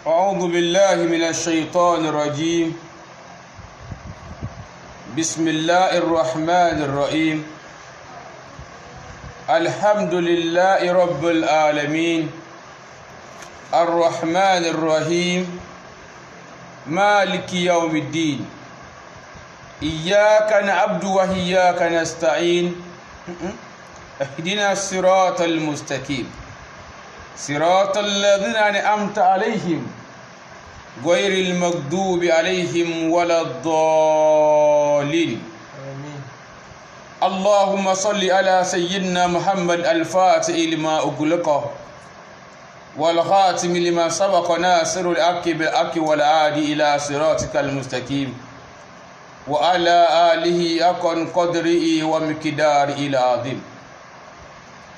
أعوذ بالله من الشيطان الرجيم. بسم الله الرحمن الرحيم. الحمد لله رب العالمين الرحمن الرحيم مالك يوم الدين. إياك نعبد وإياك نستعين. اهدنا الصراط المستقيم صراط الذين أنعمت عليهم غير المغضوب عليهم ولا الضالين. آمين. اللهم صل على سيدنا محمد الفاتح لما أغلق والخاتم لما سبق ناصر الحق بالحق والهادي إلى صراطك المستقيم وعلى آله حق قدره ومقداره العظيم.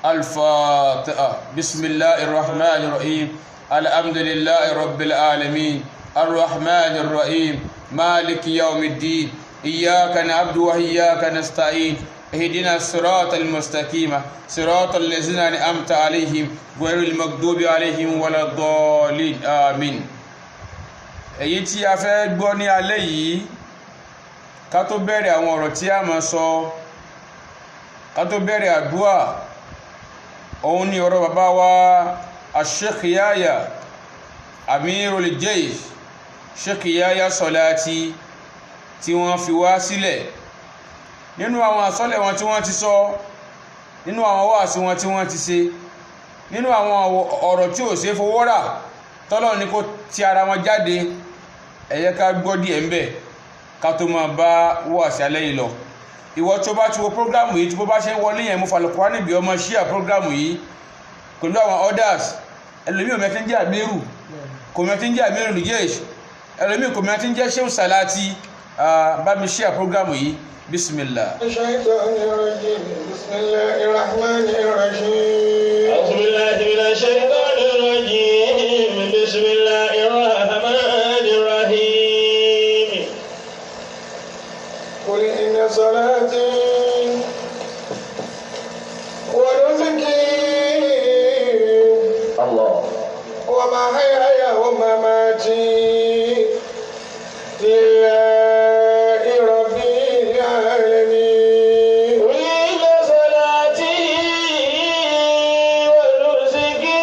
الفاتحة. بسم الله الرحمن الرحيم. الحمد لله رب العالمين الرحمن الرحيم مالك يوم الدين. إياك نعبد وإياك نستعين. اهدنا الصراط المستقيم صراط الذين أنعمت عليهم غير المغضوب عليهم ولا الضالين. آمين. èyí tí a fẹ́ gbọ́ ní alẹ́ yìí ká tó bẹ̀rẹ̀ àwọn ọ̀rọ̀ tí a máa sọ ká tó bẹ̀rẹ̀ àdúà òun ni ọ̀rọ̀ bàbá wa Sheikh Yahya Amirul Jaysh Sheikh Yahya Salaty tí wọ́n fi wá sílẹ̀ nínú àwọn àsọlẹ̀ wọn tí wọ́n ti sọ, nínú àwọn wáàsí wọn tí wọ́n ti ṣe, nínú àwọn ọ̀rọ̀ tí ò ṣe fowó rà tọ́lọ́run ní kó ti ara wọn jáde. Ẹ jẹ́ ká gbọ́ díẹ̀ ń bẹ̀ ká tó máa bá wáàsí alẹ́ yìí lọ. Ìwọ tó bá ti wo prógrámù yìí tí bó bá ṣe ń wọlé yẹn mo fàlùkọ́ níbi ọmọ ṣíà prógrámù yìí pẹ̀lú àwọn others. Ẹlòmí ò mẹ́tí ń jẹ́ Amiru, kò mẹ́tí ń jẹ́ Amirul Jaysh, ẹlòmí kò mẹ́tí ń jẹ́ Sheikh Salaty. bá mi ṣíà prógrámù yìí. Bismillah. Bismillahirrahmanirrahim. A'udhu billahi minash shaitanir rajim. Bismillahirrahmanirrahim. Qul inna salati wa nusuki Allah wa mahyaya wa mamati lillahi rabbil alamin. Qul inna salati wa nusuki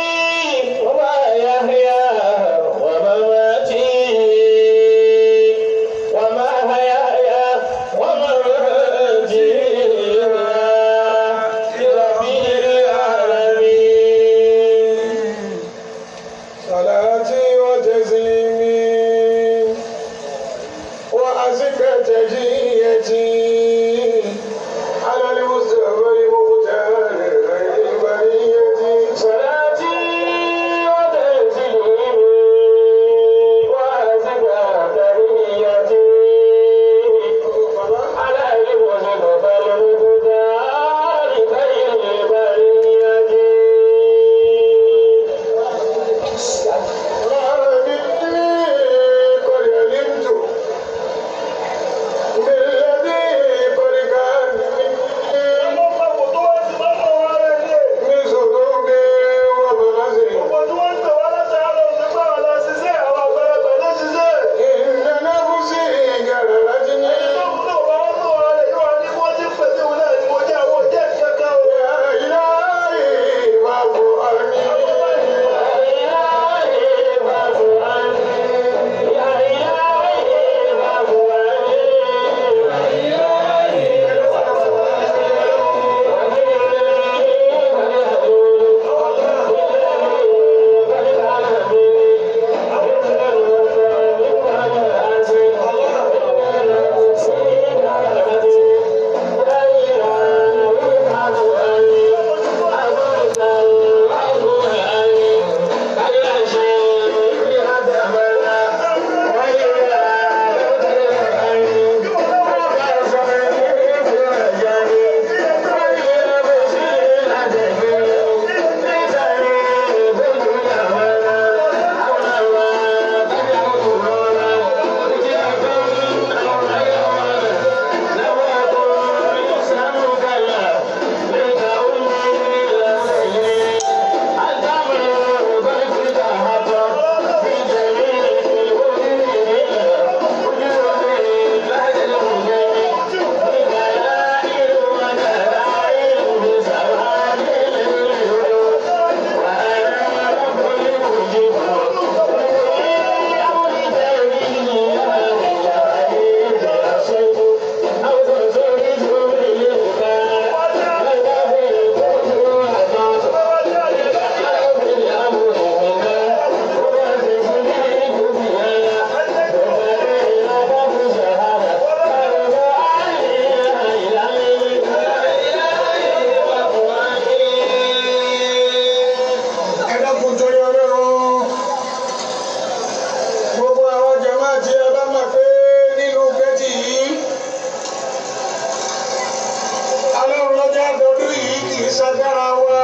ṣàgbára wa.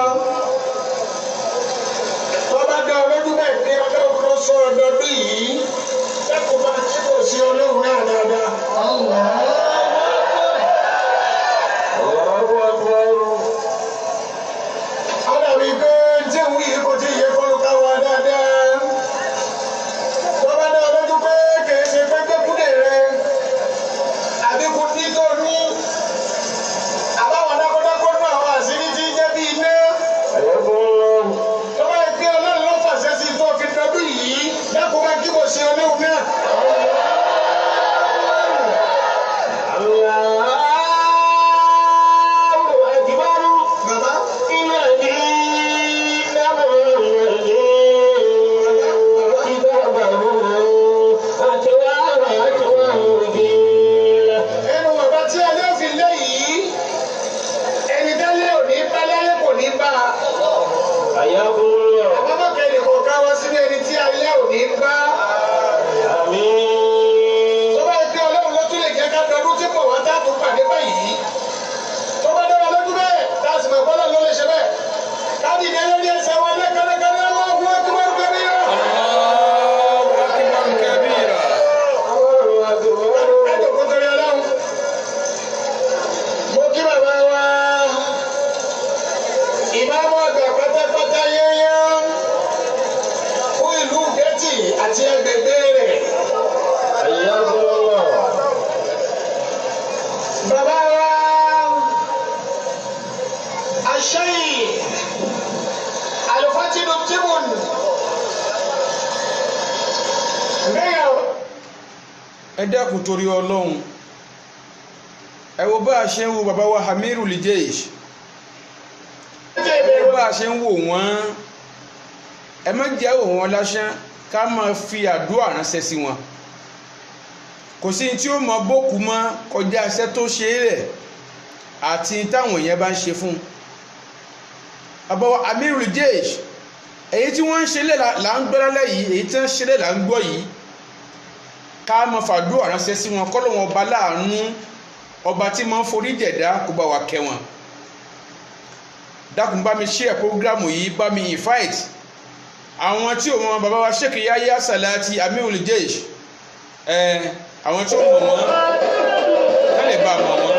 Bàbá dá ọlọ́dún bẹ́ẹ̀ pé ọlọ́run ló sọ ọdọọdún yìí. Lẹ́kọ̀ọ́ máa kí kò sí ọlọ́run náà dáadáa. Àdàbí pé tí òun yìí kò tí ì yẹ kọ́ ló ká wa dáadáa. Bàbá dá ọlọ́dún pé kìí ṣe pé gbẹ́kúdè rẹ̀ àbí kò ní tó ní. Àbáwọn dákọ́dákọ́ náà àwọn àṣírí tí ń jẹ́ bí iná. Tó bá yẹ pé ọlọ́run ló fàṣẹ sí tó fi dọdún yìí, dákun máa kí kò sí ọlọ́run náà. Bàbá. Ẹnu bàbá tí a lè fi lé yìí, ẹni dálé ò ní bá láyé kò ní bá. Àmọ́ bọ́kẹ́ nìkan ká wá sínú ẹni tí alẹ́ ò ní bá. Tó bá yẹ pé ọlọ́run ló tún lè jẹ́ ká dọdún tí kò wá tá a tún pàdé báyìí. Tó bá dára lójú bẹ́ẹ̀, tá a sì mọ̀ pọ́nlọ́ ló lè ṣe bẹ́ẹ̀. Káàdìdé lórí ẹsẹ̀ wọn lẹ́kọ̀ọ́lẹ́kọ̀ọ́ wọn fún ẹkúmọ́ gbẹ̀mí rẹ̀. Ẹjọ́ kó torí ọlọ́run. Mo kí bàbá wa. Ìmáàmù àgbà pátápátá yẹ́yẹ́ fún ìlú Gẹ́tì àti agbègbè rẹ̀. Bàbá wa Aṣẹ́yìn Alufatidu Tibun Mayor. ẹ dákun torí ọlọ́run ẹ wo bá a ṣe ń wo bàbá wa Hamiru Lijesh ẹ wo bá a ṣe ń wò wọ́n ẹ má jẹ́ wò wọ́n lásán ká máa fi àdúrà ránṣẹ́ sí wọn kò sí tí ó mọ bókù mọ́ kọjá iṣẹ́ tó ṣe é rẹ̀ àti táwọn èèyàn bá ń ṣe fún bàbá wa Hamiru Lijesh èyí tí wọ́n ń ṣe lẹ̀ là ń gbọ́ lálẹ́ yìí èyí tí wọ́n ń ṣe lẹ̀ là ń gbọ́ yìí ká máa fàdúrà ránṣẹ́ sí wọn kọ́ lóun ọba láàánú ọba tí máa ń forí jẹ̀dá kó bá wa kẹ́ wọn dákun bá mi share programu yìí bá mi invite àwọn tí ò mọ bàbá wa Sheikh Yahya Salati Hamiru Lijesh àwọn tí ò mọ̀ wọ́n ká lè bá a mọ̀ wọ́n.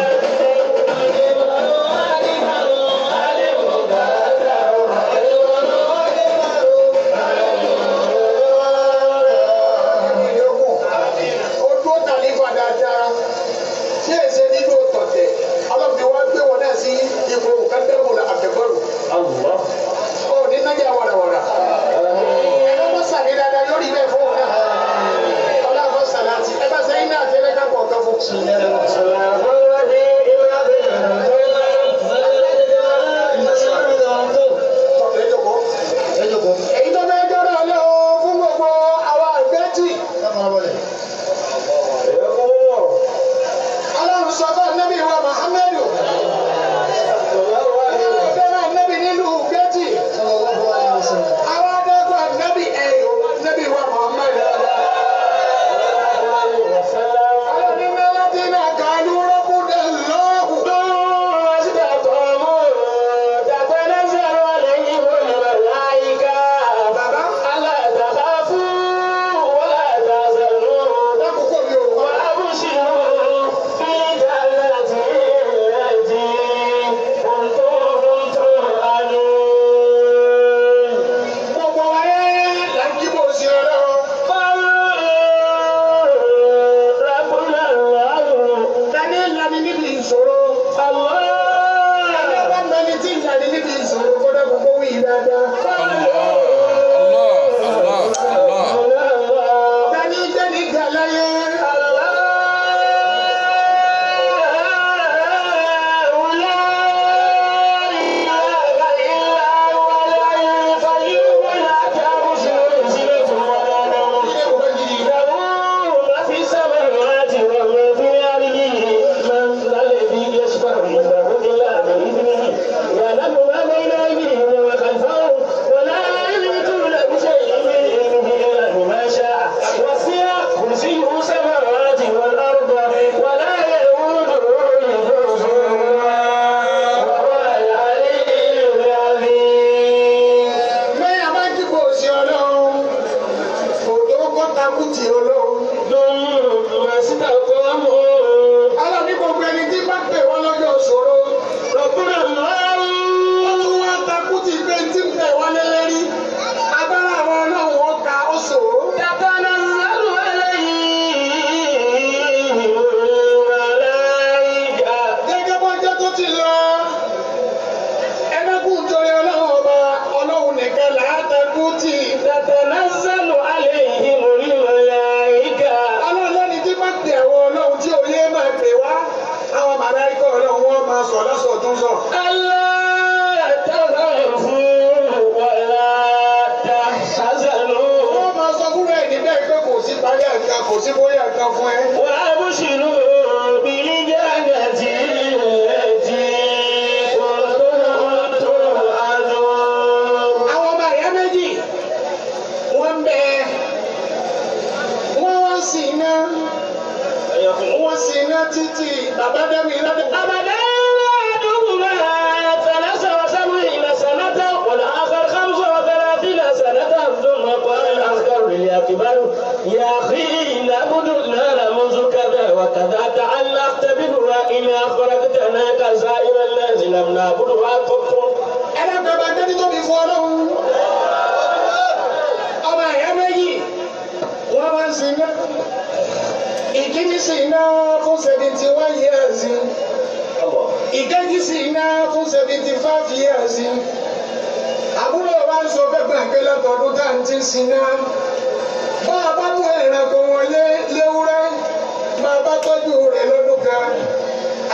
máa sọ lọ́sọ̀ tó sọ. ألا تخافوا ولا تحزنوا wọ́n máa sọ fúnra ẹ̀ níbẹ̀ pé kò sí parí àga kò sí bóyá àga fún ẹ. وأبشروا بالجنة التي كنتم توعدون. àwọn ọmọ ìyá méjì wọ́n ń bẹ wọ́n wá sí iná wọ́n sí iná títí bàbá dẹ́mi lọ́dẹ. أبدا أحدهما 73 سنة والآخر 35 سنة ثم قال الأصغر للأكبر يا أخي نعبد النار منذ كذا وكذا تعال نختبر وإن أخرجتنا كسائر الناس لم نعبدها قط. ẹlẹ́gbẹ̀ẹ́ bá gbé nítorí fún ọlọ́run. ọmọ ìyá méjì wọ́n máa ń sin iná. ìkíní sí iná fún 71 years. ìkejì sí iná fún 75 years. àbúrò wa ń sọ gbẹgbẹ pé lọ́tọ̀ọ́dún tá à ń ti sin iná. bá a bá mú ẹranko wọn léwúrẹ́ bá a bá tọ́jú rẹ̀ lọ́dún kan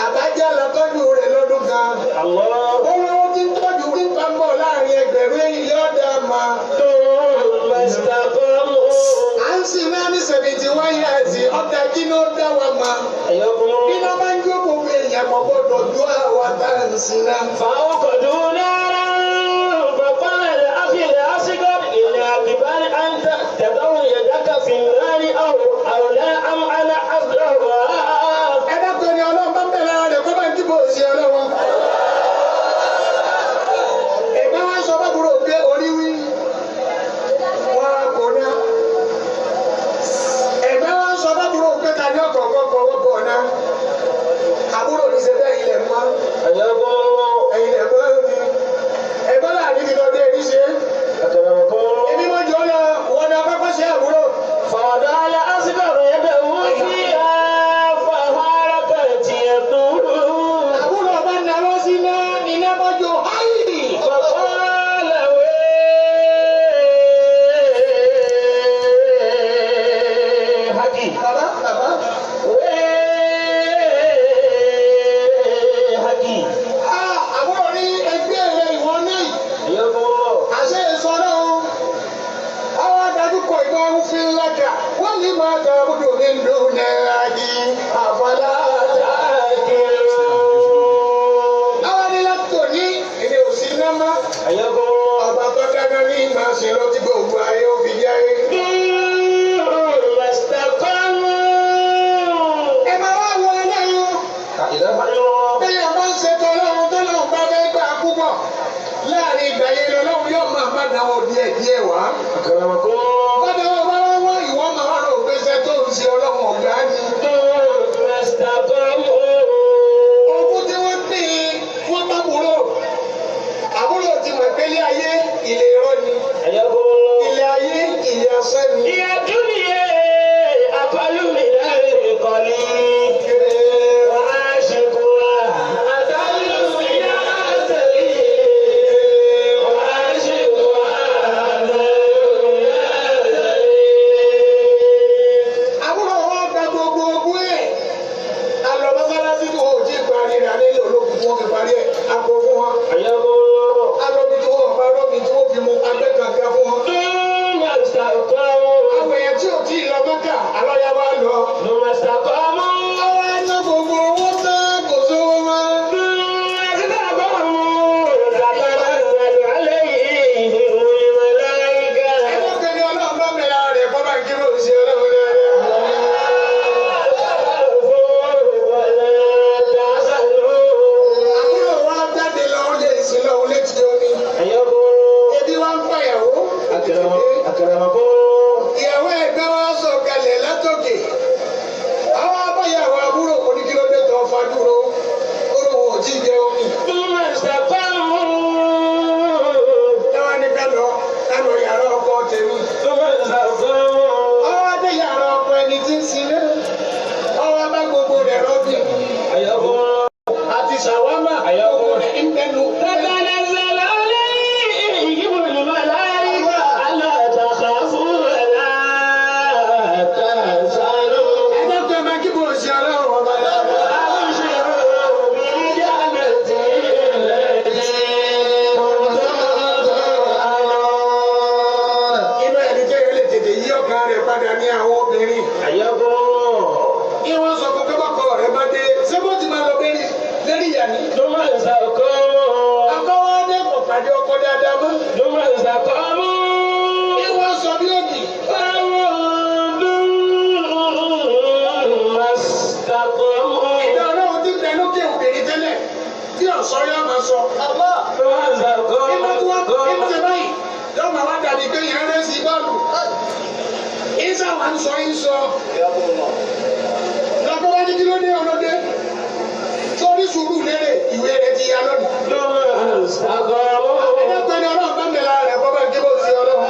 àbájá la tọ́jú rẹ̀ lọ́dún kan. olówó tí ń tọ́jú ní pamọ́ láàrin ẹgbẹ̀rún yọ̀ọ́dà máa. à ń sin náà ní 71 years ọ̀dà kí ló dá wa ma. bí wọ́n bá ń jókòó èèyàn kò gbọ́dọ̀ ju àwa tá à ń sin náà. فأوقدوا نارا فقال لأخ الأصغر للأكبر أنت تضع يدك في النار أو لا أم أنا أصغرها. ẹ dákun ni ọlọ́run bá ń bẹ̀rẹ̀ rẹ̀ kó bá ń dìbò sí ọlọ́run. ẹ̀gbẹ́ wa sọ bábúrò pé orí wí wọn kò ná. ẹ̀gbẹ́ wa sọ bábúrò pé ta ní ọ̀kọ̀ọ̀kan fọwọ́ bọ̀ ná. àbúrò ní sẹ́fẹ́ ilẹ̀ mọ́. ẹ̀yin lẹ̀ mọ́ mi. ẹ̀gbọ́n láàrin ti lọ dé èrí ṣe. èmi mọ̀ jọ lọ wọn ni afẹ́fẹ́ ṣe àbúrò. فوضع الأصغر يده فيها فحركت يده àbúrò bá nàró sí náà iná mọ́jọ háì. فقال ويحك bàbá ويحك àbúrò ní ẹgbẹ́ rẹ̀ ìwọ náà يقول àṣẹ ìsọ̀rọ̀ o. àwọn adájú kọ ìgbà òfin lẹ́kà wọ́n ní máa ta àbúrò mi ń lò náírà di àfọlá. àwọn nílẹ̀ tó ní èdè òsì náà má. يقول ọba tó dáná ní máa ṣe lọ tí gbogbo ayé ó fi jáde. ẹ máa wá wọ ẹlẹ́yìn. bẹ́ẹ̀ bá ń ṣètò ọlọ́run tó lọ́run bá fẹ́ gbà púpọ̀ láàrin ìgbà yẹn lọ́lọ́run yóò máa má dáwọ́ díẹ̀ wá. bọ́dọ̀ wọn bá wá ìwọ máa wá rò pé ṣe tó ń ṣe ọlọ́run ọ̀gá ni. ogún tí wọ́n pín in wọ́n bá àbúrò ti mọ̀ pé ilé ayé ilé irọ́ ni ilé ayé ilé ọ̀sẹ̀ ni. àbúrò wọn gba gbogbo ogún ẹ̀ alọ mọ́sálásí tí wọn ò tí ì parí rẹ̀ alẹ́ olókùn tí wọ́n fi parí ẹ̀ akọ fún wọn. alọ́bi tí wọ́n bá rọ́bi tí wọ́n fi mú abẹ́ kankan fún wọn. àwọn èèyàn tí ò tí ì lọ mọ́kà alọ́yà wa lọ. àwọn ẹ̀ná gbogbo owó tán kò sówó mọ́. ẹlọ́kẹ́ ni ọlọ́run bá mẹ́ra rẹ̀ kọ́ bá ń kí ló ń ṣe ọlọ́run dáadáa. àbúrò wa jáde lọ ó lè sí lọ. yóò máa sọ. Ìmọ̀ tí wọ́n ìmọ̀ tí báyìí yóò máa wá dàbí pé yẹn rẹ́ sí bọ́ọ̀lù. Ìsà wà ń sọ ìsọ. Lọ́kọ́ wá ní kí ló dé ọlọ́dẹ. Sọ́rí sùúrù lérè ìwé rẹ̀ ti yá lónìí. Ẹgbẹ́ ni ọlọ́run bá mẹ́la rẹ̀ kọ́ bá ń débò sí ọlọ́run.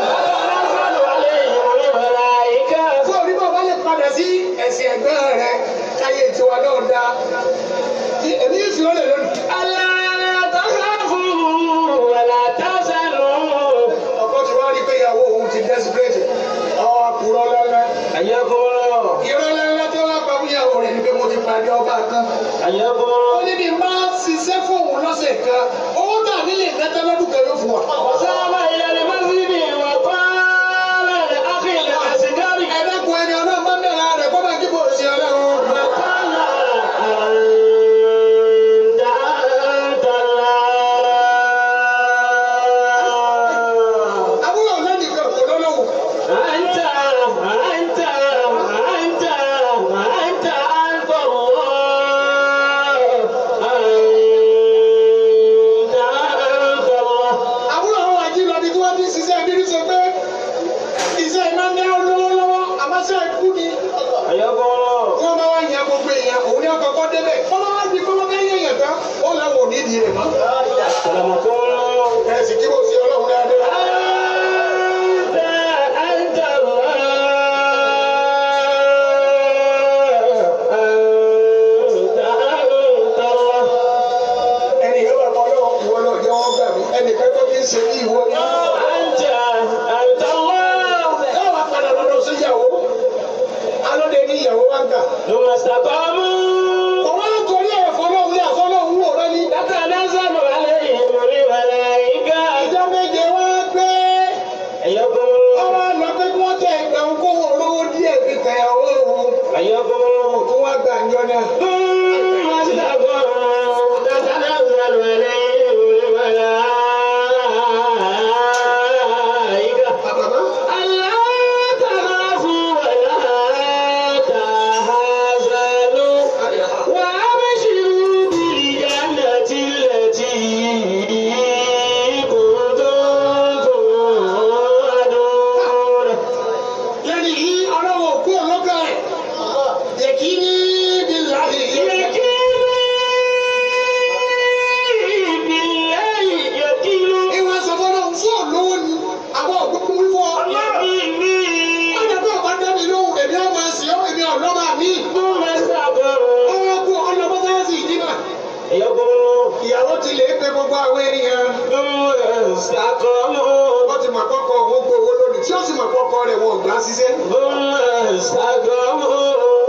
Sọ́rí bọ̀ wá lè padà sí ẹ̀sìn ẹ̀gbẹ́ rẹ̀ káyé tiwa náà dá. Èmi yóò fi ó lè lónìí. Ọkọ ti wá rí pé ìyàwó òun ti desperate. Àkùrọ̀ lẹ́lẹ́. Ìrọ̀ lẹ́lẹ́ tó wá pa fún ìyàwó rẹ̀ ni pé mo ti pàdé ọba kan. Ó ní bí máa ṣiṣẹ́ fún òun lọ́sẹ̀ kan. Owó tà nílé ìdájọ́ lọ́dún kan yóò fún wa. Ẹ̀dẹ́kun ẹni ọlọ́run bá mẹ́ra rẹ̀ kọ́ bá kí bò sí ọlọ́run. Àbúrò lẹ́nu kan kò lọ́lọ́wọ́. Àbúrò àwọn àjí lọ bí tí wọ́n ti ń ṣiṣẹ́ bí ní sọ pé iṣẹ́ iná ní lọ́wọ́lọ́wọ́ àmọ́ṣẹ́ ikú ni. Wọ́n bá wá yan gbogbo èèyàn òun ní ọkọ̀ọ̀kọ́ débẹ̀. Wọ́n bá wá di pé wọ́n fẹ́ yẹ̀yẹ̀ tán. Ó làwọn ò ní ìdí rẹ̀ mọ́. Ẹ sì kí bó ṣe ọlọ́run dáadáa. Ẹnì kan bá kọ́ ọlọ́run ìwọ náà jẹ́ wọ́n gbà mí. Ẹnì kan tó ti ń ṣe ní ìwọ ni. Yóò wá padà lọ́dọ̀ sí ìyàwó. Alóde ní ìyàwó wá gbà. Ọ̀wọ́n torí ẹ̀ fọlọ́hún yà fọlọ́hún wò rẹ́ ní. Ìjọ méje wá gbé. Ọwọ́ lọ pé kí wọ́n tẹ ìgbà ń kó wọn lówó díẹ̀ fi tẹ̀yàwó òun. Kó wá gbà ń jọ náà. Bàbá. Lẹ́ni yìí ọlọ́wọ́ òkú ọlọ́gbà ẹ̀. Yẹ̀kí ní bí láàyè. Ìwọ̀n sọ fọ́lọ́hún fún olówó ni. Àwọn òkúkú wí fún ọ. Ọ̀dọ̀ bí ọ̀pá dá mi lóhùn, èmi ọmọ ẹ̀sìn ọ́, èmi ọ̀lọ́mà mi. Ọwọ́ kú ọlọ́mọ sáyẹ́nsì ìdíbà. Ìyàwó ti lè pe gbogbo àwọn ènìyàn. Wọ́n ti mọ̀ kọ́kọ́ òun gbowó lónìí. Tí ó sì mọ̀ kọ́kọ́ rẹ̀ wọ́n gbà ṣiṣẹ́.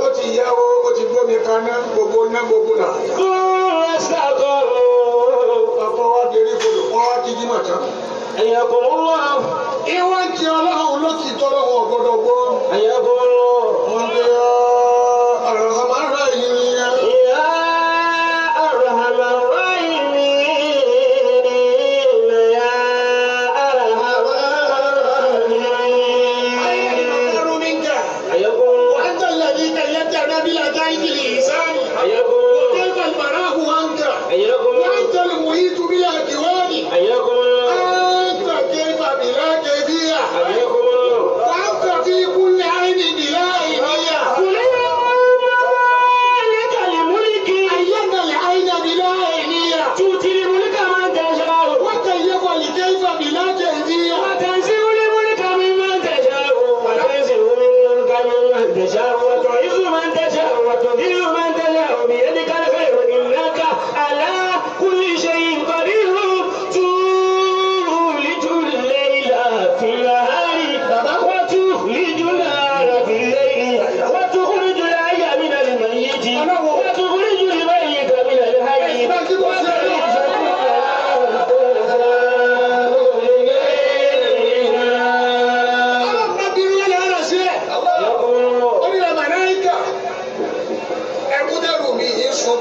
Ó ti yáwó, ó ti gbómi kaná, gbogbo ná gbogbo là. Ọkọ wa dérí kodò, wọ́n wá kíjí mọ̀ tán. Ìwọ́n ti ọlọ́run ló ti tọ́lọ́wọ́ gbọ́dọ̀ gbọ́. Wọ́n gbé ọ̀rọ̀ ọmọ rẹ̀ yìí. وأنت الذي كلمتنا بالعجائب الإنسان وكيف البراء عنك وأنت المحيط بالأكوان أنت كيف بلا كيفية وأنت في كل عين بلا عينية أين العين بلا عينية وكيف لكيف بلا كيفية وتعز من تشاء وتذل من تشاء بيدك الخير إنك على كل شيء قدير تولج الليل في النهار وتخرج النهار في الليل وتخرج الحي من الميت وتخرج الميت من الحي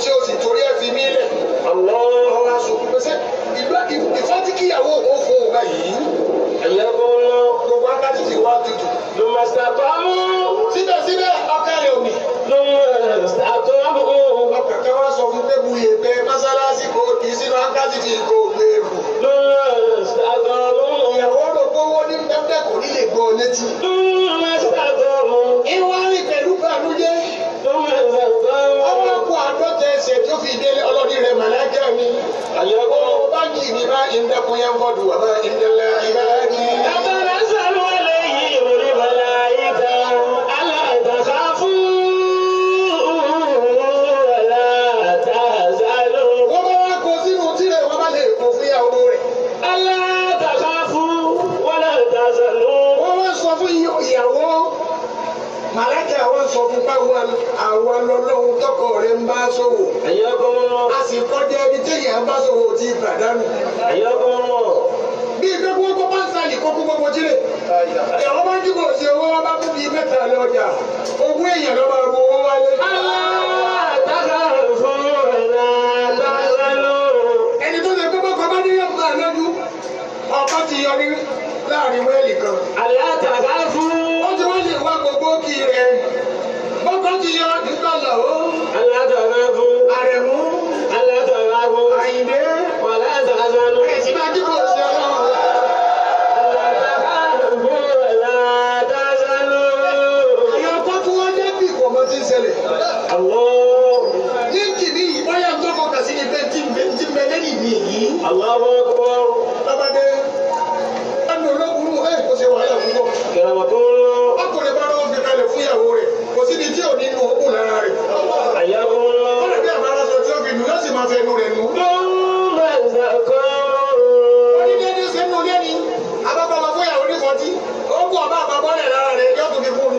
tí o sì torí ẹ fi mí lẹ̀. Ọwọ́ aṣọ pèsè ìfọ́tíkìyàwó òun fún un báyìí. Gbogbo akájú ti wá tutù. Síbẹ̀síbẹ̀ ọkà rẹ̀ omi. Ọkà kan wá sọ fún pé bu yèpẹ̀ mọ́sálásí kò kì í sínú wákàtí tí kò gbé ewu. Ìyàwó rò pé owó ní pẹ́pẹ́ kò ní lè gbọ́ létí. Ìwọ́n rí pẹ̀lú bàlújẹ́. Ọmọ kò àádọ́ta ẹsẹ̀ tó fi délé ọlọ́dún rẹ̀ màlájá mi. Àyẹ̀wò báńkì ni bá ìdẹ́kun yẹn fọ́dù àbá ìdẹ́lẹ̀ ìbáraẹni. Màláìkà àwọn sọ fún báwọn àwọn ọlọ́run tọkọ rẹ̀ ń bá sọ̀wọ́. A sì kọjá ẹni téèyàn bá sọ̀wọ́ tí pàdánù. Bí ìgbẹ́gbẹ́ kó bá ń sàlì kó kú gbogbo jílẹ̀. Ìyàwó bá ń dìbò sí owó wọn bá kú bíi mẹ́ta lọ ọjà. Ogún èèyàn ló máa bu owó wálé. Ẹni tó ṣe gbogbo kan bá ní yẹn máa lójú. Ọkọ ti yọ ní láàrin wẹ́ẹ̀lì kan. Ó ti wọ́n lè wá gbogbo kí rẹ̀. Bọ́kọ́ ti yọ nígbà lọ́wọ́. Àrẹ̀mú. Àyìndé. Ẹ̀sìn máa dìbò sí ọlọ́run. Àyọ̀kọ́ tí wọ́n dé bí kò mọ tí ń ṣẹlẹ̀. Ní kìíní yìí, wọ́n yà ń tọ́kọ̀ kà sí ní bẹ́ẹ̀ tí ń bẹ lẹ́yìn mi yìí. Lọ́bàdé. Ẹnu ológun kò ṣe wàhálà púpọ̀. Ọkùnrin bá lọ́wọ́ fi kalẹ̀ fún ìyàwó rẹ̀. Kò síbi tí ò ní nu òkú lára rẹ̀. Wọ́n lè bí àbára sọ tí ó fi nù yóò sì máa fẹ́ nu rẹ̀ nù. Wọ́n ní dédé ṣe nù lẹ́ni. Abábá máa fún ìyàwó ní kọtí. Ó kú ọba àbábọ́lẹ̀ lára rẹ̀ yóò tún fi fún un.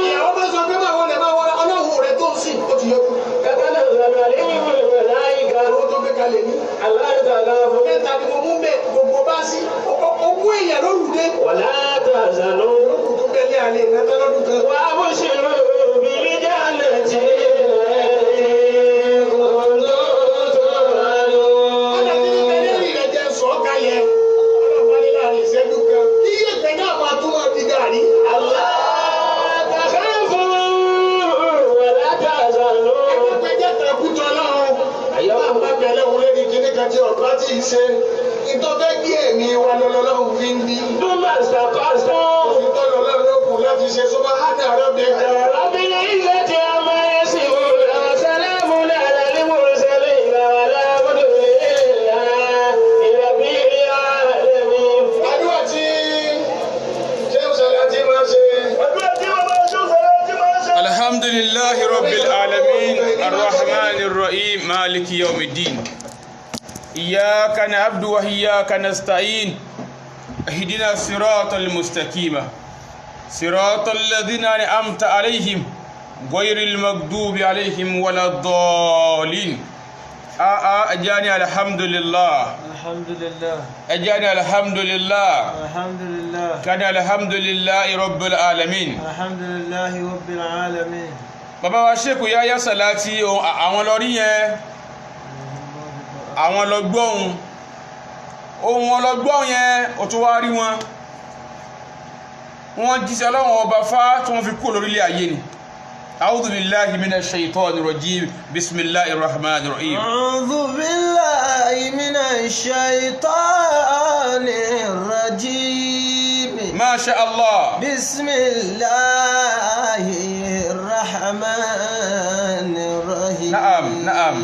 Ìyàwó bá sọ pé máa wọlé máa wọlé ọlọ́run rẹ̀ tó ń sìn ó ti yẹ kú. Owó tó gbé kalẹ̀ ní. Mẹ́ta ni mo mú bẹ́ẹ̀ gbogbo bá sí. Ogún èèyàn ló lù dé. Olókùn tó bẹ́ẹ̀ lé àlè ìrẹ́tọ́ lọ́dún kan. Ṣe ìtọ́fẹ́ gbé ẹ̀mí wa lọ́lọ́lọ́run fi ń bí. Ìtọ́lọ́lọ́run ló kù láti ṣe sọ́mọ́ hádà rọ́bì ẹ̀ka. Àdúrà tí Ṣéhù Sàlátì máa ṣe. Alhamdulillahi rabbil alamin arrahmanir rahim maliki yawmiddin. إياك نعبد وإياك نستعين اهدنا الصراط المستقيم صراط الذين أنعمت عليهم غير المغضوب عليهم ولا الضالين أجاني الحمد لله أجاني الحمد لله كان الحمد لله رب العالمين bàbá wa Sheikh Yahya Salaty àwọn lórí yẹn àwọn lọ́gbọ́n ohun ọlọ́gbọ́n yẹn ó tún wá rí wọ́n jíṣẹ́ Ọlọ́run ọba fá tí wọ́n fi kú lórílẹ̀ ayé ni. A'udhu billahi minash shaitanir rajim. Bismillahir rahmanir rahim. A'udhu billahi minash shaitanir rajim. Ma sha Allah. Bismillahir rahmanir rahim. Na'am.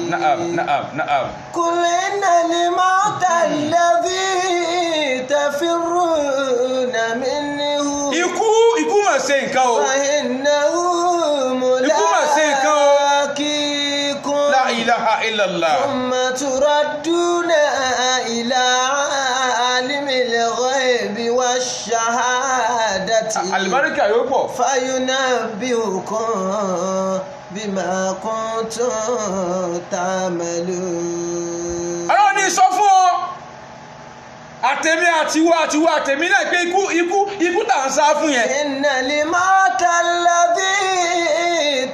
Qul innal mawta alladhi tafirruna minhu. Ikú mà ṣe nǹkan o. Fa innahu mulaqikum. La ilaha illallah. Thumma turadduna ila alimil ghaibi wash-shahadati. Àlùbáríkà yóò pọ̀. Fayunabbi'ukum bima kuntum ta'malun. Ọlọ́run ní sọ fún ọ àtẹ̀mí àtiwọ́ àtẹ̀mí náà pé ikú tà ń sá fún yẹn. Innal mawta alladhi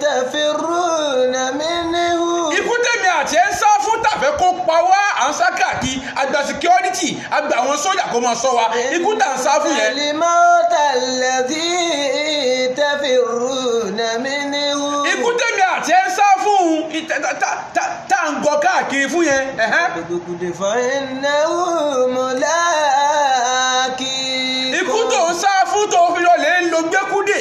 tafirruna minhu. Ikú tèmi àti ẹ̀ ń sá fún tàfẹ́ kó pa wá à ń sá káàkiri àgbà security àgbà àwọn sójà kó máa sọ wa ikú tà ń sá fún yẹn. Innal mawta alladhi tafirruna minhu. Ikú tèmi àti ẹ̀ ń sá fún tá à ń gbọ́ káàkiri fún yẹn. gbẹ̀gùdẹ̀ fàyínnáwó mọ̀láàkì. ikú tó ń sá fún tó fi lọ lè lo gbẹ́kúdè,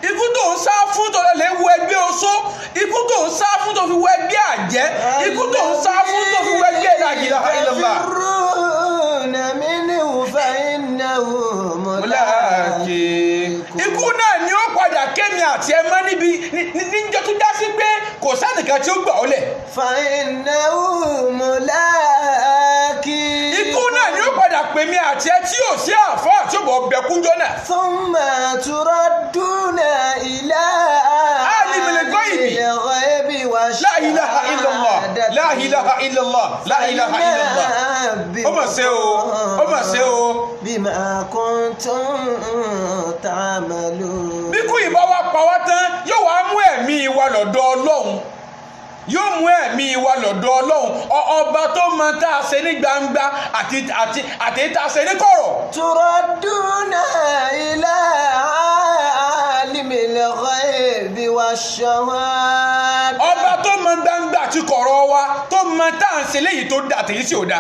ikú tó ń sá fún tó lọ lè wo ẹgbẹ́ oṣó, ikú tó ń sá fún tó fi wo ẹgbẹ́ àjẹ́, ikú tó ń sá fún tó fi wo ẹgbẹ́ la ilaha illallah. Ikú náà ni ó padà kémi àti ẹ mọ́ níbi níjọ́ tó dá sí pé kò sẹ́nìkan tí ó gbà ọ́ lẹ̀. Ikú náà ni ó padà pè mí àti ẹ tí ò sí àfáà tí ó bọ̀ ọbẹ̀ kúnjọ́ náà. Thumma turaduna ila alimil ghaibi la ilaha illallah, la ilaha illallah, la ilaha illallah. Ó mà ṣe o, ó mà ṣe o. Bima kuntum ta'malun. Bí kú ìbá wa pa wá tán yóò wá mú ẹ̀mí wa lọ́dọ̀ Ọlọ́run, yóò mú ẹ̀mí wa lọ́dọ̀ Ọlọ́run, ọba tó mọ tá a ṣe ní gbangba àti tá a ṣe ní kọ̀rọ̀. Turaduna ila alimil ghaibi wash-shahada. Ọba tó mọ gbangba àti kọ̀rọ̀ wa, tó mọ tá a ṣe léyìí tó dà àtèyí tí ò dá.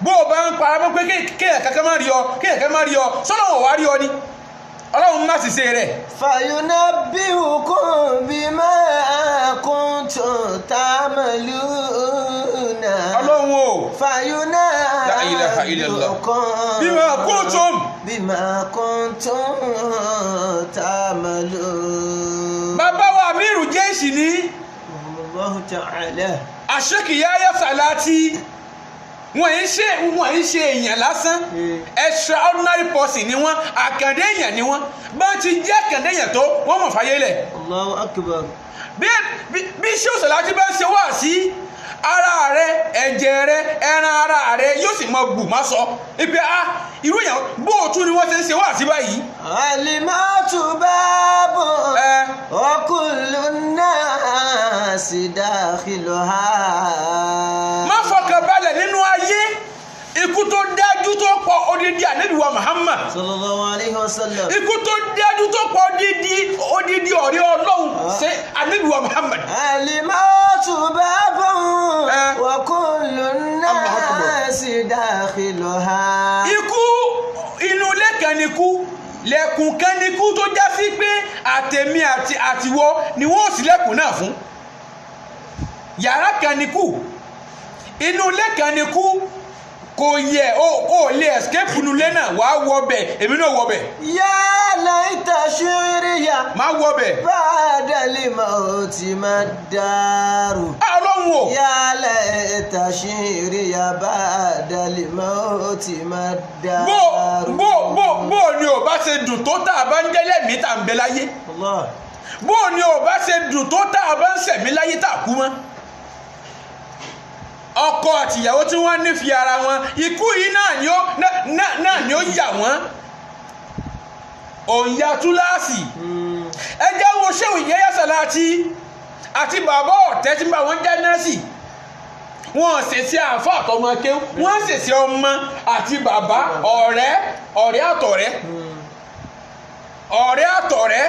Bó o bá ń paramọ́ pé kéèyàn kankan má rí ọ, kéèyàn kankan má rí ọ, sọ́lọ́wọ́ wá rí ọ ni. Ọlọ́run má sì ṣe rẹ̀. Fayunabbi'ukum bima kuntum ta'maluna. Ọlọ́run o. Fayunabbi'ukum bima kuntum ta'malun. Bàbá wa Amiru Jayshi ní. Allahu ta'ala. Sheikh Yahya Salati. Wọ́n ń ṣe èèyàn lásán, extraordinary person ni wọ́n, àkàndé èèyàn ni wọ́n, bá ti jẹ́ àkàndé èèyàn tó wọ́n mọ̀ fàyè lẹ̀. Allahu akbar. Bí Sheikh Salati bá ń ṣe wá sí ara rẹ, ẹ̀jẹ̀ rẹ, ẹran ara rẹ yóò sì mọ bù má sọ ibi irú èèyàn bó o tún ni wọ́n ṣe ń ṣe wá sí báyìí. Alimatu babu wa kullu nasi dakhiluha. Má fọkàn balẹ̀ nínú ayé, ikú tó dájú tó pọ̀ odidi Ànábì wa Muhammad sallallahu alaihi wasallam. Ikú tó dájú tó pọ̀ odidi ọ̀rẹ́ Ọlọ́run ṣe Ànábì wa Muhammad. Alimatu babu wa kullu nasi dakhiluha. Ikú inú ilé kan ni kú, lẹ̀kùn kan ni kú tó já sí pé àtẹ̀mí àtiwọ́ ni wọ́n ò sí lẹ̀kùn náà fún. Yàrá kan ni kú, inú ilé kan ni kú, kò yẹ ó lè escape inú ilé náà, wàá wọ bẹ̀, èmi náà wọ bẹ̀. Ya laita shiriya. Má wọ bẹ̀. Ba'dal mauti maddaru. Ọlọ́run o. Ya laita shiriya ba'dal mauti maddaru. Bó ni ò bá ṣe dùn tó tá a bá ń jẹ́lẹ̀ mí tá a ń bẹ láyé. Allah. Bó ni ò bá ṣe dùn tó tá a bá ń ṣẹ̀mí láyé tá a kú mọ́. Ọkọ àtìyàwó tí wọ́n nífẹ̀ẹ́ ara wọn, ikú yìí náà ni ó yà wọ́n. Òǹyà túláàsì. Ẹ jẹ́ wo Sheikh Yahya Salati àti bàbá ọ̀tẹ́ tí bá wọn jẹ́ nọ́ọ̀sì. Wọ́n ṣèṣe àáfà àtọmọ kéwú, wọ́n ṣèṣe ọmọ àti bàbá, ọ̀rẹ́ àtọ̀rẹ́. Ọ̀rẹ́ àtọ̀rẹ́.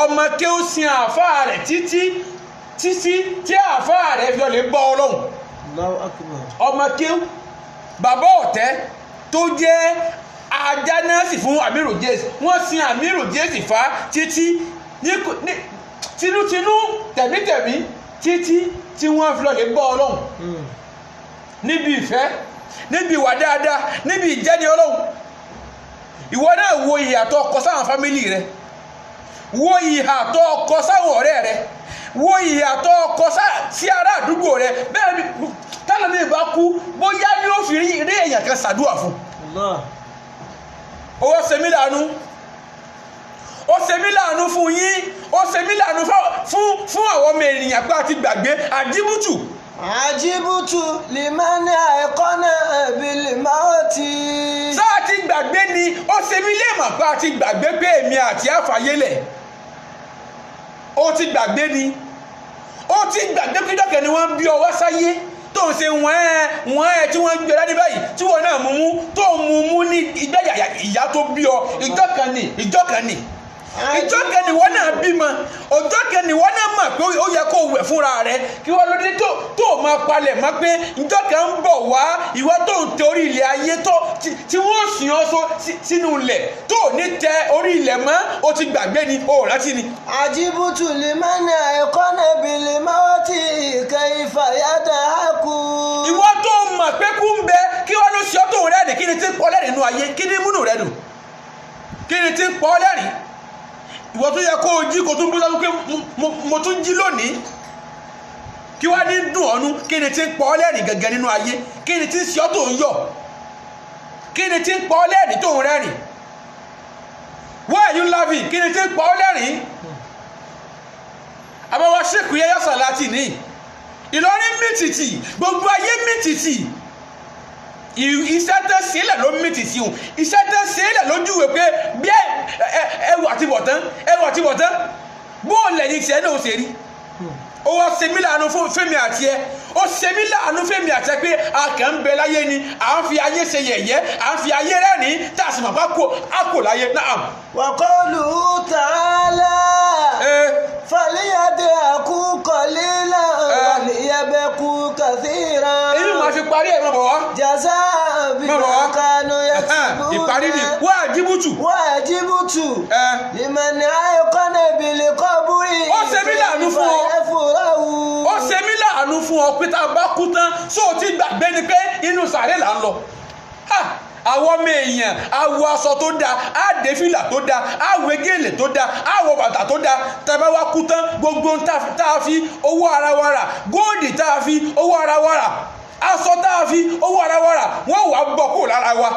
Ọmọ kéwú sin àáfà rẹ̀ títí tí àáfàá rẹ̀ fi lè bọ́ Ọlọ́run. Allahu akbar. Ọmọ kéwú bàbá ọ̀tẹ́ tó jẹ́ ajánásì fún Amiru Jayshi, wọ́n sin Amiru Jayshi fa títí tinútinú tẹ̀mítẹ̀mí títí tí wọ́n fi lè bọ́ Ọlọ́run. Níbi ìfẹ́, níbi ìwà dáadáa, níbi ìjẹ́ni Ọlọ́run. Ìwọ náà wo ìhà tó kọ sáwọn fámílì rẹ, wo ìhà tó kọ sáwọn ọ̀rẹ́ rẹ, wo ìyàtọ̀ ọkọ sí ará àdúgbò rẹ, bẹ́ẹ̀ ni tálọ́mí bá kú bóyá ni ó fi rí èèyàn kan ṣàdúrà fún. Ó ṣe mí láàánú fún yín, ó ṣe mí láàánú fún àwọn ọmọ ènìyàn pé a ti gbàgbé àjíbùtù. Àjíbùtù liman ayqana bil mauti. Sáà ti gbàgbé ni, ó ṣe mí léèmọ̀ pé a ti gbàgbé pé èmi àti àfàyélẹ̀. Ó ti gbàgbé ni, ó ti gbàgbé kíjọ́kẹ́ ni wọ́n bí ọ wá sáyé tó ń ṣe wọ́n tí wọ́n gbé láti báyìí tí wọ́n náà mú tó mú ní ìgbà ìyá tó bí ọ ìjọ́ kan ni ìjọ kẹni wọ́n náà bímọ ọjọ́ kẹni wọ́n náà mọ̀ pé ó yẹ kó wẹ̀ fúnra rẹ̀ kí wọ́n lóde tó máa palẹ̀ mọ́ pé ìjọ kan ń bọ̀ wá ìwọ tó ń tẹ orí ilẹ̀ ayé tí wọ́n sìn ọ́ sínú ilẹ̀ tó ní tẹ orí ilẹ̀ mọ́ ó ti gbàgbé ni ó rántí ni. àjíbùtù lè má ní àìkọ́nà bìlì máa ti kayfa yadhaku. ìwọ tó mọ̀ pé kú ń bẹ kí wọ́n ló ṣe ọ́ tó rẹ̀ ní kí ni tí ń pọ́ lẹ́rìn inú ayé kí ni múnú rẹ̀ dùn kí ni tí ń pọ́ lẹ́rìn ìwọ tó yẹ kó o jí kó tún bú sọ́dún pé mo tún jí lónìí kí wá ní dùn ọ́nú kí ni tí ń pọ́ lẹ́rìn gẹ́gẹ́ nínú ayé kí ni tí ń ṣe ọ́ tó ń yọ̀ kí ni tí ń pọ́ lẹ́rìn tó ń rẹ́rìn why are you laughing kí ni tí ń pọ́ lẹ́rìn àbáwá ṣèkú yẹ́yà sàlátì ní Ìlọrin mìtìtì gbogbo ayé mìtìtì iṣẹ́ tẹ́ sílẹ̀ ló mìtìtì o iṣẹ́ tẹ́ sílẹ̀ lójú ìwé pé bí ẹwù àti bọ̀tán bó lẹ́yìn tiẹ̀ náà ó ṣe rí ó wá ṣe mí láàánú fún fẹ́mi àti ẹ ó ṣe mí láàánú fẹ́mi àti ẹ pé a kàn ń bẹ láyé ni à ń fi ayé ṣe yẹ̀yẹ́ à ń fi ayé rẹ́rìn tá a sì mọ̀ bá kò láyé náà. wa qawluhu ta'ala falyadhaku qalilan wa liyabku kathiran. èyí máa fi parí ẹ̀ mọ̀ bọ̀ wá. jazaa bima kanu yaksubun. ìparí ni wájibútù. liman ayqana bil qabri. ó ṣe mí láàánú fún ọ. ó ṣe mí láàánú fún ọ pé tá a bá kú tán sóò ti gbàgbé ni pé inú sàré là ń lọ. àwọn ọmọ èèyàn àwọ̀ aṣọ tó dáa àdé fìlà tó dáa àwọ̀ gèlè tó dáa àwọ̀ bàtà tó dáa tàbá wá kú tán gbogbo tá a fi owó ara wa rà góòdì tá a fi owó ara wa rà aṣọ tá a fi owó ara wa rà wọ́n wàá gbọ́ kúrò lára wa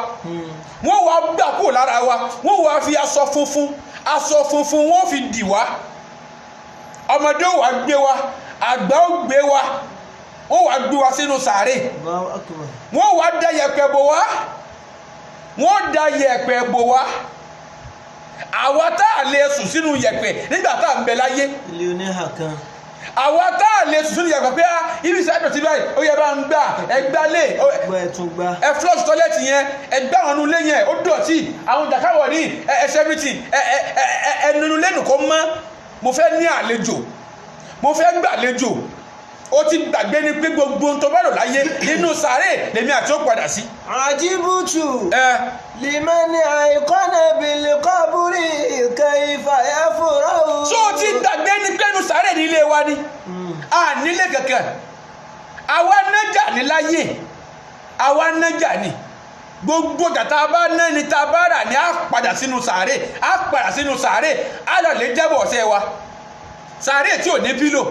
wọ́n wàá gbà kúrò lára wa wọ́n wàá fi aṣọ funfun wọ́n fi dì wá ọmọdé ò wá gbé wa àgbà ò gbé wa wọ́n wàá gbé wa sínú sàárè wọ́n wàá dá yẹ̀pẹ̀ bò wá wọ́n da yẹ̀pẹ̀ bò wá àwa tá a lè sùn sínú yẹ̀pẹ̀ nígbà tá a ń bẹ láyé ilé oníhà kan àwa tá a lè sùn sínú yẹ̀pẹ̀ pé ibi ìsẹ́pẹ̀ tí báyìí ó yẹ bá ń gbà ẹgbálé ẹ flush tọ́lẹ́tì yẹn ẹgbẹ́ àwọn onúlé yẹn ó dọ̀tí àwọn jàkáwọ̀ ní ẹsẹ̀bìtì ẹnunu lẹ́nu kó mọ́ mo fẹ́ ní àlejò mo fẹ́ gbàlejò ó ti gbàgbé ni pé gbogbo tó bá lò láyé nínú sàárè lèmi àti ó padà sí. àjíbùtù liman ayqana bil qabri kayfa yafrahu. tó ti gbàgbé ni pé nínú sàárè ní ilé wa ni a nílé kankan àwa nájà ní láyé àwa nájà ní gbogbo gàtà bá ná ni tá a bá rà ní a padà sínú sàárè a lọ lè jábọ̀ ọ̀sẹ̀ wa sàárè tí ò ní pílò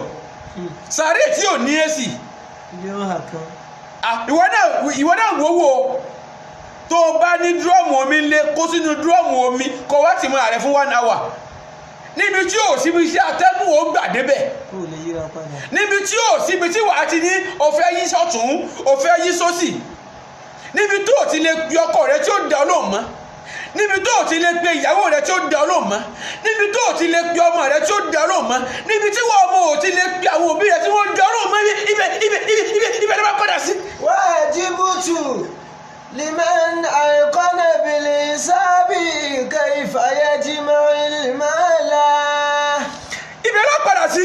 sàárè tí ò ní èsì ìwọ náà wọ́wọ́ tó o bá ní dúrọ́ọ̀mù omi lé kó sínú dúrọ́ọ̀mù omi kó wá tì mọ́ ààrẹ fún 1 hour níbi tí ò síbi iṣẹ́ atẹ́gùn ó gbà débẹ̀ níbi tí ò síbi tí wàá ti ní o fẹ́ yí sọ́tún o fẹ́ yí sósì níbi tó o ti lè pe ọkọ rẹ tí ó dá ọlọ́run mọ́ níbi tó o ti lè pe ìyàwó rẹ tí ó dá ọlọ́run mọ́ níbi tó o ti lè pe ọmọ rẹ tí ó dá ọlọ́run mọ́ níbi tí wọ́n ọmọ ò ti lè pe àwọn òbí rẹ tí wọ́n dá ọlọ́run mọ́ ibẹ̀ ló bá padà sí. wájibùtù liman ayqana bil hisabi kayfa yajma'ul mala. ibẹ̀ ló padà sí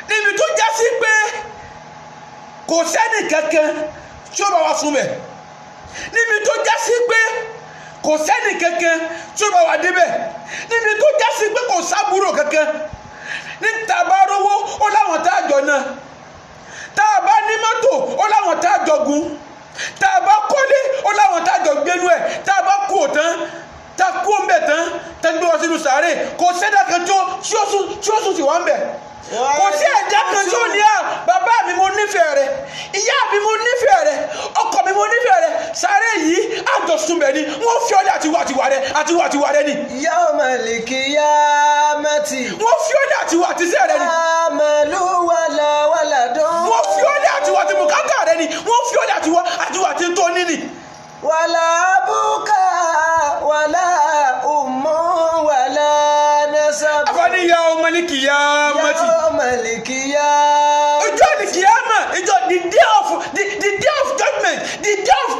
níbi tó já sí pé kò sẹ́ni kankan tí ó bá wa sún bẹ̀ níbi tó já sí pé kò sẹ́ni kankan tí ó bá wa débẹ̀ níbi tó já sí pé kò sábúrò kankan níta bá rówó ó láwọn tá a jọ náà tá a bá ní mọ́tò ó láwọn tá a jọ gùn tá a bá kọ́lé ó láwọn tá a jọ gbénú ẹ̀ tá a bá kú òtán tá a kú òǹbẹ̀ tán tá a gbé wọn sínú sàárè kò sẹ́dá kan tí ó sùn sí wá ń bẹ̀ kò sí ẹ̀dá kan tí ó ní à bàbá mi mo nífẹ̀ẹ́ rẹ ìyá mi mo nífẹ̀ẹ́ rẹ ọkọ mi mo nífẹ̀ẹ́ rẹ sáré yìí àjọsùnbẹ̀ ni wọ́n fi ọ́lẹ̀ àtiwà rẹ ni. yawmal qiyamati. wọ́n fi ọ́lẹ̀ àtiwà rẹ ni. amalu wala waladun. wọ́n fi ọ́lẹ̀ àtiwà tí bùkátà rẹ ni wọ́n fi ọ́lẹ̀ àtiwà tí tó ní ni. wala abuka wala ummu wala nasab. àfọ̀ní yawmal qiyamati. yawmal qiyamati. ọjọ́ àlìkìyámà the day of judgment the day of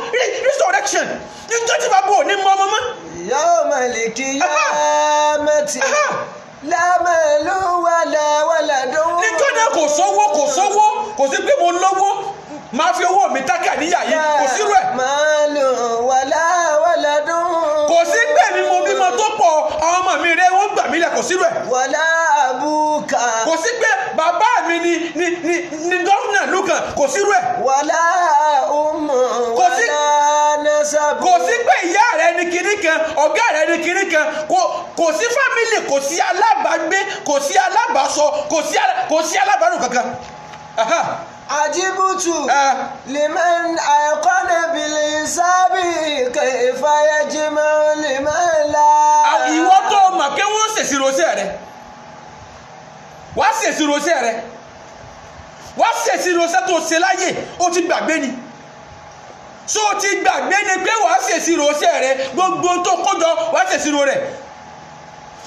resurrection níjọ́ tí bàbá ò ní mọ́ ọmọ mọ́. yawmal qiyamati. jannati la malu wala waladun. nítorí náà kò sówó kò sí pé mo lówó máa fi owó mi tákà níyà yìí kò sírú ẹ̀. malu wala waladun. kò sí pé mi mo bímọ tó pọ̀ àwọn ọmọ mi rẹ wọ́n gbà mí lẹ̀ kò sírú ẹ̀. wala abuka. kò sí pé bàbá mi ni gọ́fúnà lùkàn kò sírú ẹ̀. wala ummu Kò sí- wala nasab. kò sí pé ìyá rẹ ní kinní kan ọ̀gá rẹ ní kinní kan kò sí fámìlì kò sí alábàágbé kò sí alábàásọ kò sí alábàárò kankan. Aha. ajibutu liman ayqana bil hisabi kayfa yajma'u liman la. ìwọ tó mọ̀ pé wọ́n ṣèṣì rosẹ́ rẹ wá ṣèṣì rosẹ́ rẹ wá ṣèṣì rosẹ́ tó ṣe láyè ó ti gbàgbé ni so ti gbàgbé ni pé wàá ṣèṣì rosẹ́ rẹ gbogbo tó kójọ wá ṣèṣì ro rẹ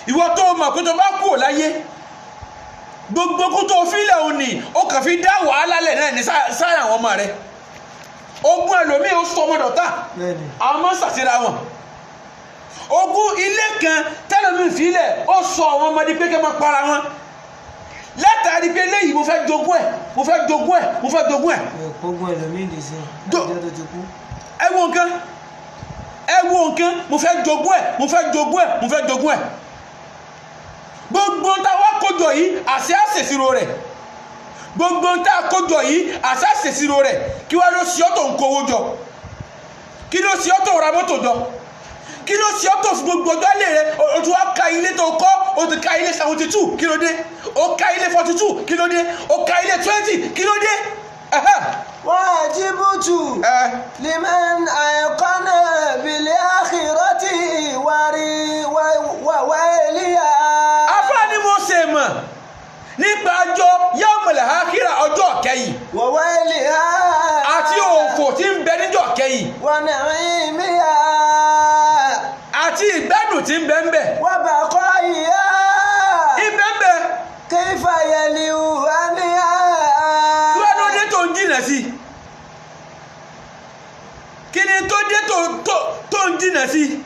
ìwọ tó mọ̀ pé tó bá kú ò láyé gbogbo kó tó fílẹ̀ òní ó kàn fi dá wàhálà lẹ̀ náà ní sáyà àwọn ọmọ rẹ ogún ẹlòmíì ó sọ ọmọdọ̀ tá àwọn máa ń ṣàṣírà wọn ogún ilé kan tẹ́lẹ̀mí fílẹ̀ ó sọ àwọn ọmọdé pé kẹ́ máa para wọn látàrí pé léyìí mo fẹ́ jogún ẹ̀ mo fẹ́ jogún ẹ̀ mo fẹ́ jogún ẹ̀. ogún ẹlòmíì lè ṣe Do- àjọ tó ti kú. ẹ wo nǹkan mo fẹ́ jogún ẹ̀ mo fẹ́ jogún ẹ̀ mo fẹ́ jogún ẹ̀ gbogbo tá a wá kójọ yìí àṣẹ àṣèṣirò rẹ̀ gbogbo tá a kójọ yìí àṣẹ àṣèṣirò rẹ̀ kí wàá ló ṣe ọ́ tó ń kówó jọ kí ló ṣe ọ́ tó ra mọ́tò jọ kí ló ṣe ọ́ tó fún gbogbo ọjọ́ ilé rẹ̀ o tún wá ka ilé tó kọ́ o ti ka ilé 72 kí ló dé o ka ilé 42 kí ló dé o ka ilé 20 kí ló dé. wajibutu liman ayqana bil akhirati wa waliya. afáàní mo ṣe mọ̀ nípa ọjọ́ yawmul akhirah ọjọ́ kẹyìn wa waliya. àti òfò tí ń bẹ níjọ́ kẹyìn wa na'imiya. àti ìgbádùn tí ń bẹ ń bẹ wa baqaiya. ibẹ̀ ń bẹ kayfa yaliu aniya. kí wọ́n ló dé tó ń jìnà sí kí ni tó dé tó ń jìnà sí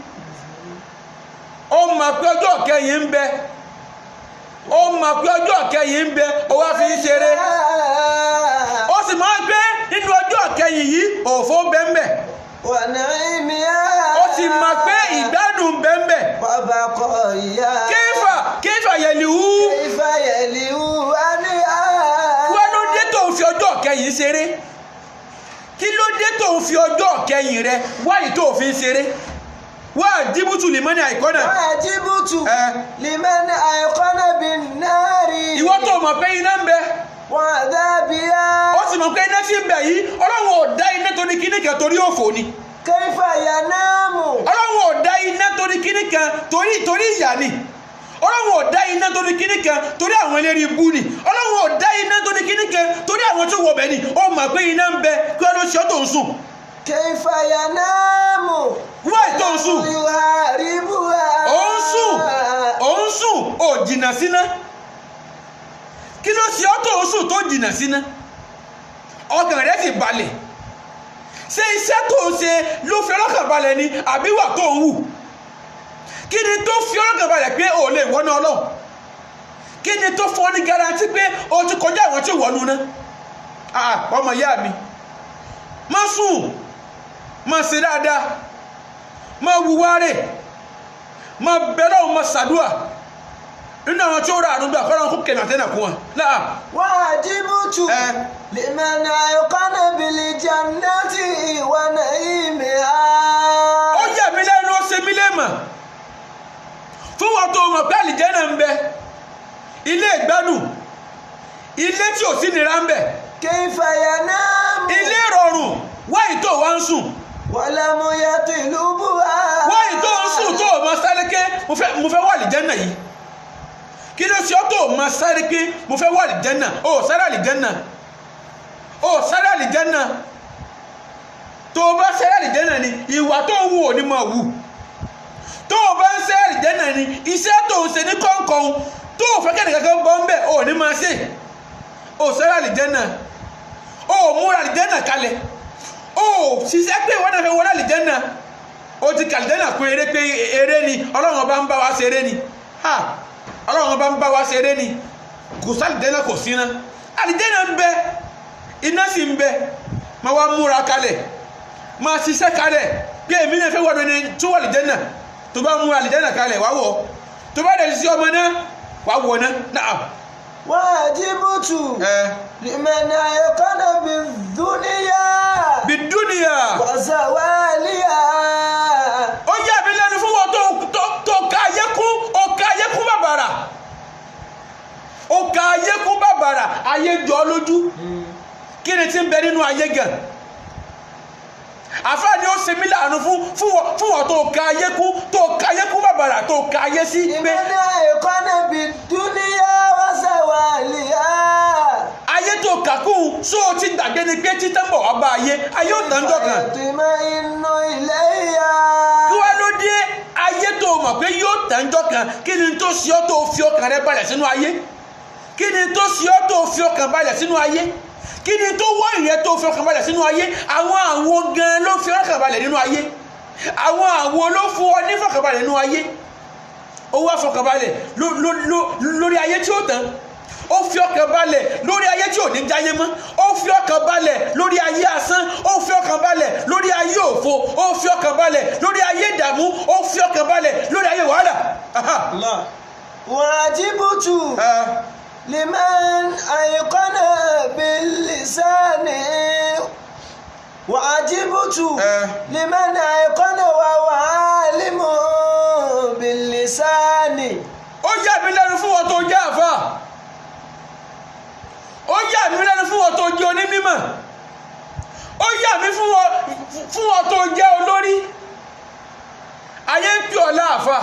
ó mọ̀ pé ọjọ́ kẹyìn ń bẹ ó mọ̀ pé ọjọ́ kẹyìn ń bẹ ó wá fi ń ṣeré ó sì máa ń gbé nínú ọjọ́ kẹyìn yìí òfò ń bẹ ń bẹ wa na'imiya. ó sì mọ̀ pé ìgbádùn ń bẹ ń bẹ wa baqaiya. kéfà yẹ̀lìwú kayfa yaliu aniya. wọ́n ló dé tó ń fi ọjọ́ kẹyìn ṣeré kí ló dé tó ń fi ọjọ́ kẹyìn rẹ wáyé tó fi ń ṣeré wá jíbútù lè mọ́ni àìkọ́nà wajibutu liman ayqana bin nari. ìwọ tó mọ̀ pé iná ń bẹ wa adhabiya. ó sì mọ̀ pé iná tí ń bẹ yìí ọlọ́run ò dá iná torí kíní kan torí òfò ni kayfa yanamu. ọlọ́run ò dá iná torí kíní kan torí ìyà ni ọlọ́run ò dá iná torí kíní kan torí àwọn eléré ibú ni ọlọ́run ò dá iná torí kíní kan torí àwọn tó wọ̀ bẹ̀ ni ó mọ̀ pé iná ń bẹ kí wọ́n ló ṣe ọ́ tó ń sùn kayfa yanamu. wáyé tó ń sùn yuharibuha. ó ń sùn ó jìnnà síná kí ló ṣe ọ́ tó ń sùn tó jìnnà síná ọkàn rẹ̀ sì balẹ̀ ṣé iṣẹ́ tó ń ṣe ló fi ọlọ́kàn balẹ̀ ni àbí wà tó ń wù kí ni tó fi ọlọ́kàn balẹ̀ pé ò lè wọ́n náà lọ́wọ́ kí ni tó fọ́ ní garanti pé o ti kọjá àwọn tí ò wọ́n nu náà ọmọ ìyá mi má sùn má ṣe dáadáa má wúwárè má bẹ̀rẹ̀ òun má ṣàdúà nínú àwọn tí ó rà àdúgbò àkọ́rọ̀ kó kẹ̀nà tẹ́nà kún wọn láà. wajibutu liman ayqana bil jannati wa na'imiha. ó yà mí lẹ́nu ó ṣe mí lẹ́mọ̀ fún wọn tó mọ̀ pé àlìjẹ́nà ń bẹ ilé ìgbádùn ilé tí ò sí nira ń bẹ kayfa yanamu. ilé ìrọ̀rùn wáyé tó wá ń sùn walam yatlubuha. wáyé tó ń sùn tó mọ sáré ké mo fẹ́ wà àlìjẹ́nà yìí kí ló ṣe ọ́ tó mọ sáré ké mo fẹ́ wà àlìjẹ́nà ó sáré àlìjẹ́nà ó sáré àlìjẹ́nà tó o bá sáré àlìjẹ́nà ni ìwà tó ń wù ò ní máa wù tó o bá ń sáré àlìjẹ́nà ni iṣẹ́ tó ń ṣe ní kọ̀ọ̀kan tó o fẹ́ kẹ́ni kankan bọ́ ń bẹ̀ ò ní máa ṣe ó sáré àlìjẹ́nà ó múra àlìjẹ́nà kalẹ̀ ó ṣiṣẹ́ pé ìwọ́n náà fẹ́ wọlé àlìjẹ́nà ó ti kàlìjẹ́nà pé eré ni ọlọ́run ọba ń bá wa ṣe eré ni ọlọ́run bá ń bá wa ṣeré ni kò sálìjẹ́nà kò síná àlìjẹ́nà ń bẹ iná sì ń bẹ máa wá múra kalẹ̀ máa ṣiṣẹ́ kalẹ̀ pé èmi náà fẹ́ wọ́n ní tó wà àlìjẹ́nà tó bá múra àlìjẹ́nà kalẹ̀ wá wọ̀ tó bá dẹ̀ sí ọmọ náà wá wọ̀ náà. وعجبت لمن أيقن بالدنيا وزوالها. ó yà mí lẹ́nu fún wọn tó ka ayé kún bàbàrà ó ka ayé kún bàbàrà ayé jọ lójú kí ni tí ń bẹ nínú ayé gan àfáàní ó ṣe mí láàánú fún wọn tó ka ayé kún bàbàrà tó ka ayé sí pé. لمن أيقن بالدنيا وزوالها. ayé tó kàkún só o ti gbàgbé ni pé títẹ́ ń bọ̀ wá bá ayé ò tán jọ kan. يطمئن إليها. kí wá ló dé ayé tó mọ̀ pé yóò tán jọ kan kí ni tó ṣe ọ́ tó fi ọkàn rẹ balẹ̀ sínú ayé kí ni tó ṣe ọ́ tó fi ọkàn balẹ̀ sínú ayé kí ni tó wọ́ ìrẹ́ tó fi ọkàn balẹ̀ sínú ayé àwọn gan ló fi ọkàn balẹ̀ nínú ayé àwọn ló fún ọ ní fọkànbalẹ̀ nínú ayé ó wá fọkànbalẹ̀ lórí ayé tí ó tán ó fi ọkàn balẹ̀ lórí ayé tí ò ní jáyé mọ́ ó fi ọkàn balẹ̀ lórí ayé asán ó fi ọkàn balẹ̀ lórí ayé òfo ó fi ọkàn balẹ̀ lórí ayé ìdààmú ó fi ọkàn balẹ̀ lórí ayé wàhálà. وعجبت لمن أيقن باللسان وعجبت لمن أيقن وهو عالم باللسان. ó yà mí lẹ́nu fún wọn tó jẹ́ àfà ó yà mí lẹ́nu fún wọn tó jẹ́ onímímọ̀ ó yà mí fún wọn tó jẹ́ olórí ayé ń pè ọ́ láàfà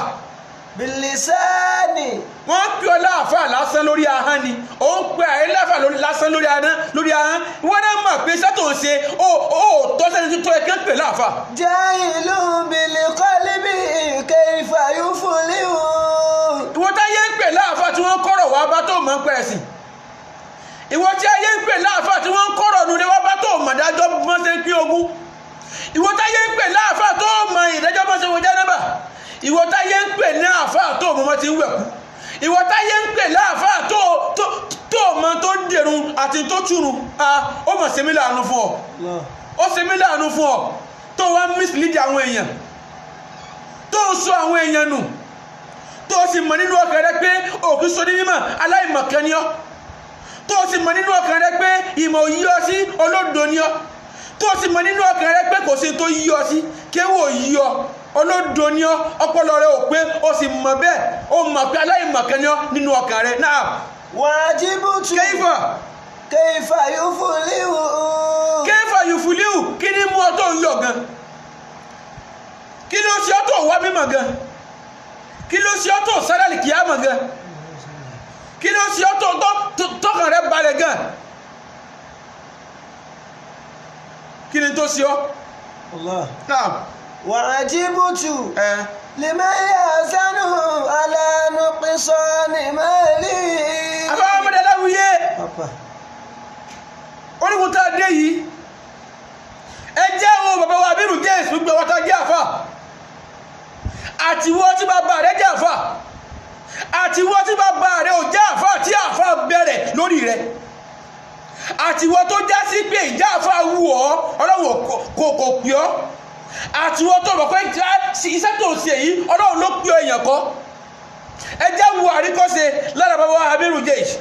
باللسان. wọ́n pè ọ́ láàfà lásán lórí ahọ́n ni ó ń pè àyè láàfà lásán lórí ahọ́n wọ́n náà mọ̀ pé sẹ́tò ń ṣe ó tọ́sẹ́ni tó yẹ kí ń pè láàfà. جاهل بالقلب كيف يفلح. ìwọ tí ayé ń pè láàfà tí wọ́n kọ́rọ̀ wá bá tó mọ̀ ń pẹ́ sí ìwọ tí ayé ń pè láàfà tí wọ́n kọ́rọ̀ nù ní wá bá tó mọ̀ dájọ́ mọ́ ṣe ń pín ogún ìwọ tí ayé ń pè láàfà tó mọ̀ ìdájọ́ mọ́ ṣe wọ jánábà ìwọ tí ayé ń pè ní àfà tó mọ̀ ti ń wẹ̀kú ìwọ tí ayé ń pè láàfà tó mọ̀ tó dèrún àti tó túrun ó mọ̀ ṣe mí láàánú fún ọ ó ṣe mí láàánú fún ọ tó wá mísìlídìí àwọn èèyàn tó ń sọ àwọn èèyàn nù tó sì mọ̀ nínú ọkàn rẹ pé òkú sọ ní mímọ̀ aláìmọ̀kan ni ọ́ tó sì mọ̀ nínú ọkàn rẹ pé ìmọ̀ ò yí ọ sí olódo ni ọ́ tó sì mọ̀ nínú ọkàn rẹ pé kò sí tó yí ọ sí kéwò yí ọ olódo ni ọ́ ọpọlọ rẹ ò pé ó sì mọ̀ bẹ́ẹ̀ ó mọ̀ pé aláìmọ̀kan ni ọ́ nínú ọkàn rẹ náà. وعجبت كيف يفلح. kéfà yùfúlíù kí ni mú ọ tó ń yọ gan kí ló ṣe ọ tó wá mímọ̀ gan kí ló ṣe ọ́ tó sáré kìámọ̀ gan kí ló ṣe ọ́ tó tọkàn rẹ balẹ̀ gan kí ni tó ṣe ọ́. وعجبت لمن يحزن على نقصان ماله. àbáwọn ọmọdé láwùyé onígun tá a dé yìí ẹ jẹ́ àwọn bàbá wa bírù jẹ́ èsù gbé wọ́n tá a jẹ́ àfà àtiwọ́ tí bàbá rẹ̀ jẹ́ àfà àtiwọ́ tí bàbá rẹ̀ ò jẹ́ àfà tí àfà bẹ̀rẹ̀ lórí rẹ̀ àtiwọ́ tó já sí pé ìjà àfà wù ọ́ ọlọ́run kò pè ọ́ àtiwọ́ tó mọ̀ pé iṣẹ́ tó ṣe yìí ọlọ́run ló pè ọ́ èèyàn kọ́ ẹ jẹ́ wo àríkọ́ṣe lára bàbá wa bírù jẹ́ èsù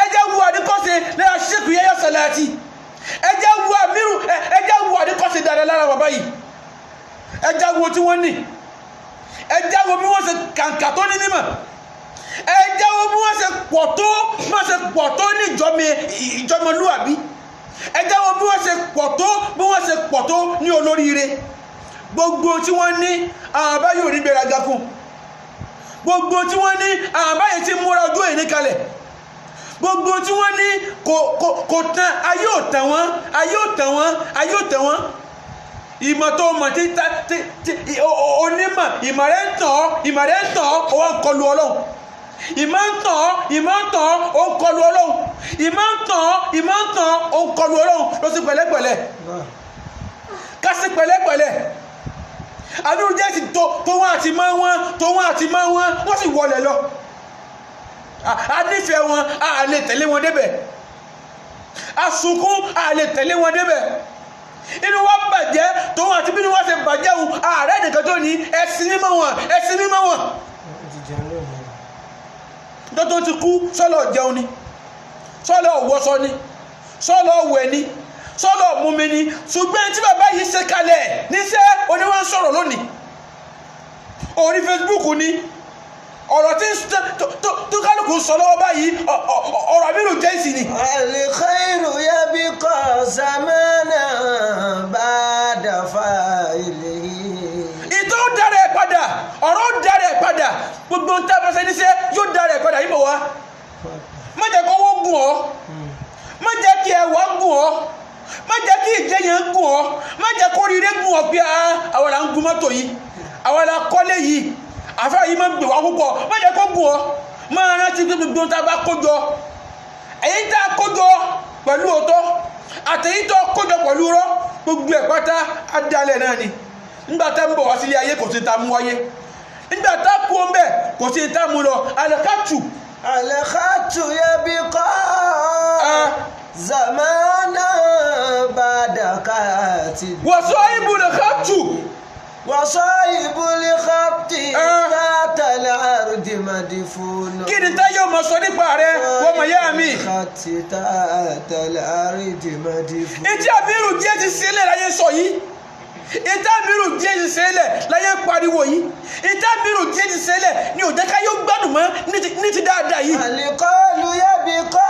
ẹ jẹ́ wo àríkọ́ṣe lára ṣẹ́kù Yahya Salaty ẹ jẹ́ wo àríkọ́ṣe dáadáa lára bàbá yìí ẹ jẹ́ wo tí wọ́n ní ẹ jẹ́ wo bí wọ́n ṣe kàǹkà tó ní mímọ̀ ẹ jẹ́ wo bí wọ́n ṣe pọ̀ tó ní ìjọmọlúwàbí ẹ jẹ́ wo bí wọ́n ṣe pọ̀ tó ní olóríire gbogbo tí wọ́n ní àwọn àbáyé ò ní gbéraga fún gbogbo tí wọ́n ní àwọn àbáyé ti múra ojú èyí kalẹ̀ gbogbo tí wọ́n ní kò tán ayé ò tàn wọ́n ìmọ̀ tó mọ̀ tí onímọ̀ ìmọ̀ rẹ̀ ń tàn ọ́ ó ń kọlu ọlọ́run ìmọ̀ ń tàn ọ́ ó ń kọlu ọlọ́run ìmọ̀ ń tàn ọ́ ó ń kọlu ọlọ́run lọ sí pẹ̀lẹ́pẹ̀lẹ́ ká sí pẹ̀lẹ́pẹ̀lẹ́ àdúrú jẹ́sì tó wọ́n àti máa wọ́n sì wọlé lọ. A nífẹ̀ẹ́ wọn a lè tẹ̀lé wọn débẹ̀, a sunkún a lè tẹ̀lé wọn débẹ̀, inú wa bàjẹ́ tó wọ́n àti bínú wa ṣe bàjẹ́ òun ààrẹ nìkan tó ní ẹ̀sìn mímọ́ wọn. Dọ́tọ́ ti kú sọ́lọ̀ jẹun ni, sọ́lọ̀ wọṣọ ni, sọ́lọ̀ wẹ̀ ni, sọ́lọ̀ mumi ni, ṣùgbọ́n tí bàbá yìí ṣe kalẹ̀ níṣẹ́ oníwọ̀n sọ̀rọ̀ lónìí orí Facebook ni ọ̀rọ̀ tí tó kálukú sọ lọ́wọ́ báyìí ọ̀rọ̀ àbínú jẹ́ ìsìn ni. al-khayru yabqa zamana ba'da fa'ilihi. ìtọ́ ó dára ẹ̀ padà, ọ̀rọ̀ ó dára ẹ̀ padà, gbogbo ń tẹ́ fẹsẹ̀ níṣẹ́ yóò dára ẹ̀ padà yìí bọ̀ wá. má jẹ́ kó owó gùn ọ́, má jẹ́ kí ẹwà gùn ọ́, má jẹ́ kí ìjẹyàn gùn ọ́, má jẹ́ kó rire gùn ọ́ pé àwọn là ń gun mọ́tò yìí, àwọn là kọ́lé yìí, àfẹ́ yìí máa ń gbè wá púpọ̀, má jẹ́ kó gùn ọ́. Máa rántí pé gbogbo tá a bá kójọ, èyí tá a kójọ pẹ̀lú òótọ́ àtẹ̀yí tó kójọ pẹ̀lú rọ́, gbogbo ẹ̀ pátá adalẹ̀ náà ni. Nígbà tá a ń bọ̀ wá sílé ayé kò sí ta mú wáyé, nígbà tá a kú ọ́n bẹ̀ kò sí ta mú lọ. Al-khatu yabqa zamana ba'da katibi. wa sahibul khatu wasahibul khati tahta al-ardi madfun. kí ni táyé ọmọ sọ nípa rẹ wọ́n mọ̀ yá mi. khati tahta al-ardi madfun. ìtí àbírù díẹ̀ ti sílẹ̀ láyé sọ yìí, ìtí àbírù díẹ̀ ti sílẹ̀ láyé pariwo yìí, ìtí àbírù díẹ̀ ti sílẹ̀ ni ò jẹ́ ká yóò gbádùn mọ́ ní ti dáadáa yìí. al-qalu yabqa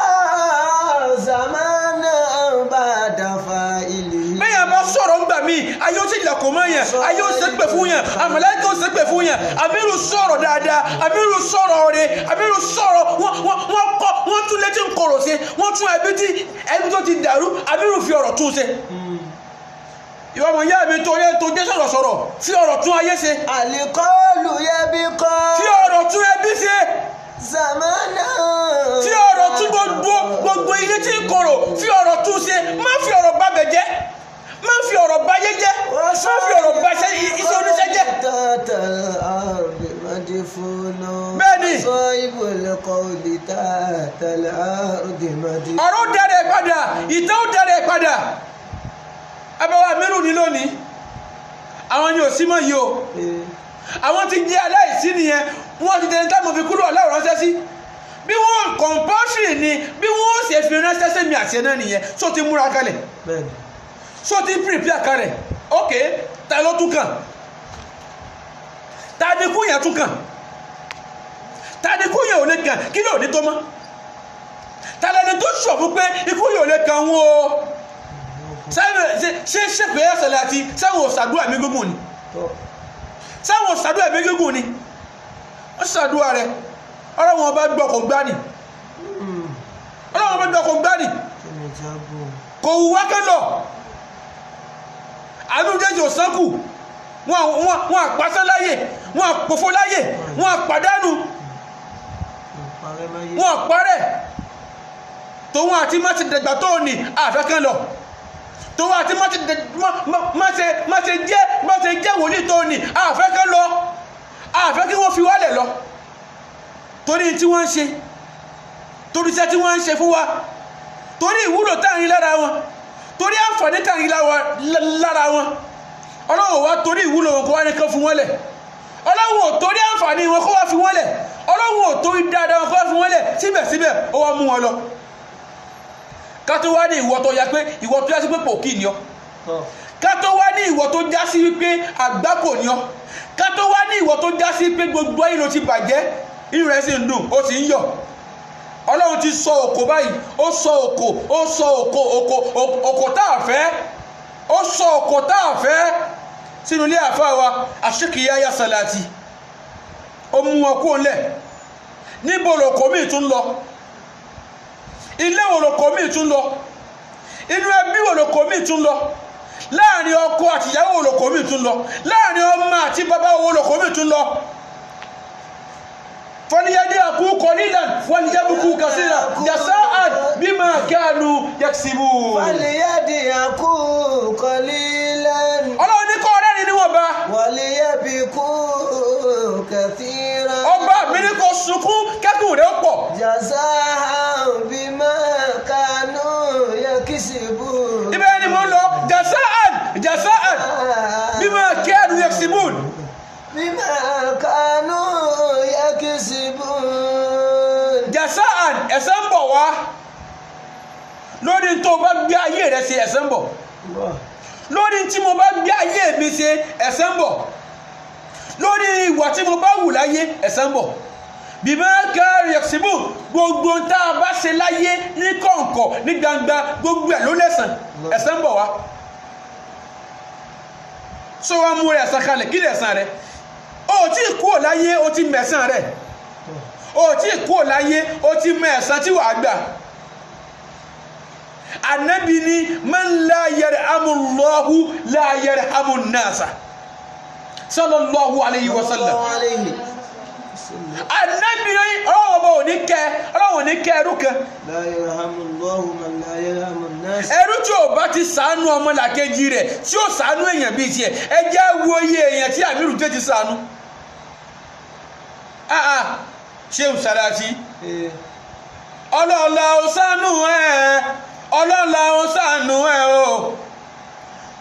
zamana ba'da fa'ilihi. bẹ́ẹ̀ bá sọ̀rọ̀ ńgbà míì ayé ó sì lẹ̀kọ̀ mọ́ yẹn, ayé ó ṣépè fún yẹn, àmàlẹ́kẹ́ ó ṣépè fún yẹn. àbírù sọ̀rọ̀ dáadáa, àbírù sọ̀rọ̀ ọ̀rẹ́, àbírù sọ̀rọ̀ wọ́n tún létí ń kọ̀rọ̀ sí, wọ́n tún ẹbí tó ti dàrú, àbírù fi ọ̀rọ̀ tún ṣe. ìwọ ọmọ ìyá mi tó jẹ́ sọ̀rọ̀ fi ọ̀rọ̀ tún ayé ṣe, al-qalu yabqa fi ọ̀rọ̀ tún ẹbí ṣe, zamana. fi ọ̀rọ̀ tún gbogbo ilé tí ń kọ̀rọ̀, fi ọ̀rọ̀ tún ṣe. Má fi ọ̀rọ̀ bá bẹ̀ jẹ́, má fi ọ̀rọ̀ bá yé jẹ́, má fi ọ̀rọ̀ bá iṣẹ́ oníṣẹ́ jẹ́. tahta al-ardi madfun. Bẹ́ẹ̀ni. sahibul qawli tahta al-ardi madfun. ọ̀rọ̀ dára ẹ̀ padà, ìtàn ó dára ẹ̀ padà. abẹ́wà mẹ́rù ní lónìí àwọn ni ò sí mọ́ yìí o, àwọn ti jẹ́ aláìsí nìyẹn, wọ́n ti tẹ̀lé táwọn fi kúrò aláwọ̀ ránṣẹ́ sí. bí wọ́n compulsory ni bí wọ́n ṣe fi ránṣẹ́ sí mi àti ẹ̀ náà nìyẹn. so ti múra kalẹ̀, so ti prepare kalẹ̀. ok, ta ló tún kàn? ta ni kú yẹn tún kàn? ta ni kú yẹn ò lè kàn? kí ló ní tó mọ́? ta lẹni tó sọ fún pé ikú yẹn ò lè kàn wọ́n o? ṣé ṣèpè ẹ̀sẹ̀lẹ̀ àti sáwọn òṣàdúrà mi gígùn ni? sáwọn òṣàdúrà mi gígùn ni? wọ́n ṣàdúrà rẹ̀ ọlọ́run ọba gbọ́ kò gbá nì, ọlọ́run ọba gbọ́ kò gbá nì, kò wù wákẹ́lọ̀ àánújẹ́jì òsánkù, wọn àpásẹ́ láyè, wọn àpòfó láyè, wọn àpàdánù, wọn àparẹ́. tòun àti má ti dẹ̀gbà tó ní àfẹ́kẹ́ lọ, tòun àti má ṣe jẹ́ wòlíì tó ní àfẹ́kẹ́ lọ, àfẹ́ kí wọ́n fi wálẹ̀ lọ torí tí wọ́n ń ṣe, torí iṣẹ́ tí wọ́n ń ṣe fún wa, torí ìwúlò táàrin lára wọn, torí àǹfààní táàrin lára wọn. ọlọ́run wá torí ìwúlò wọn kó wá ní kán fún wọn lẹ̀, ọlọ́run ò torí àǹfààní wọn kó wá fi wọn lẹ̀, ọlọ́run ò torí dáadáa wọn kó wá fi wọn lẹ̀, síbẹ̀síbẹ̀ ó wá mú wọn lọ. ká tó wá ní ìwọ tó ya pé ìwọ tó já sí pé pòkì ni ọ, ká tó wá ní ìwọ tó já sí wípé àgbákò ni ọ, ká tó wá ní ìwọ tó já sí pé gbogbo ayé ló ti bàjẹ́, inú rẹ̀ sì ń dùn, ó sì ń yọ̀. ọlọ́run ti sọ òkò báyìí, ó sọ òkò tá a fẹ́, ó sọ òkò tá a fẹ́ sínú ilé àfáà wa àṣekìyà yá sàlàtì, ó mú wọn kó lẹ̀. níbo lòkò míì tún lọ? ilé wo lòkò míì tún lọ? inú ẹbí wo lòkò míì tún lọ? láàrin ọkọ àti ìyàwó wo lòkò míì tún lọ? láàrin ọmọ àti bàbá wo lòkò míì tún lọ? فليضحكوا قليلا وليبكوا كثيرا جزاء بما كانوا يكسبون. فليضحكوا قليلا ọlọ́run ní kọ́ ọ̀rẹ́ ni níwọ̀nba. وليبكوا جزاء بما كانوا يكسبون. ibẹ̀ ni mo ń lọ jasa'an bima kanu yaksibun. بما كانوا يكسبون. jasa'an ẹ̀san ń bọ̀ wá lórí tó bá gbé ayé rẹ̀ ṣe ẹ̀san ń bọ̀ lórí tí mo bá gbé ayé mi ṣe ẹ̀san ń bọ̀ lórí ìwà tí mo bá wù láyé ẹ̀san ń bọ̀ bima kanu yaksibun. gbogbo tá a bá ṣe láyé ní kọ̀ǹkọ̀ ní gbangba gbogbo ẹ̀ ló lẹ́san ẹ̀san ń bọ̀ wá. so wa mú rẹ̀ ẹ̀san kalẹ̀ kí lẹ̀san rẹ̀ o tí kú ò láyé o ti mẹ̀san rẹ̀ o tí kú ò láyé o ti mẹ̀san tí wàá gbà. Ànábì ni man la yarhamullahu la yarhamun nasa sallallahu alayhi wa sallam. Ànábì ni ọlọ́wọ́ ò ní kẹ́ ẹrú kan. لا يرحم الله من لا يرحم الناس. ẹrú tí ò bá ti ṣàánú ọmọlàkejì rẹ̀ tí ò ṣàánú èèyàn bíi tiẹ̀ ẹ jẹ́ wo iye èèyàn tí àmírù tẹ́ ti ṣàánú. Ṣéhù Sàlàtì ọlọ́ọ̀la ó ṣàánú ẹ̀ ọlọ́ọ̀la ó ṣàánú ẹ̀ o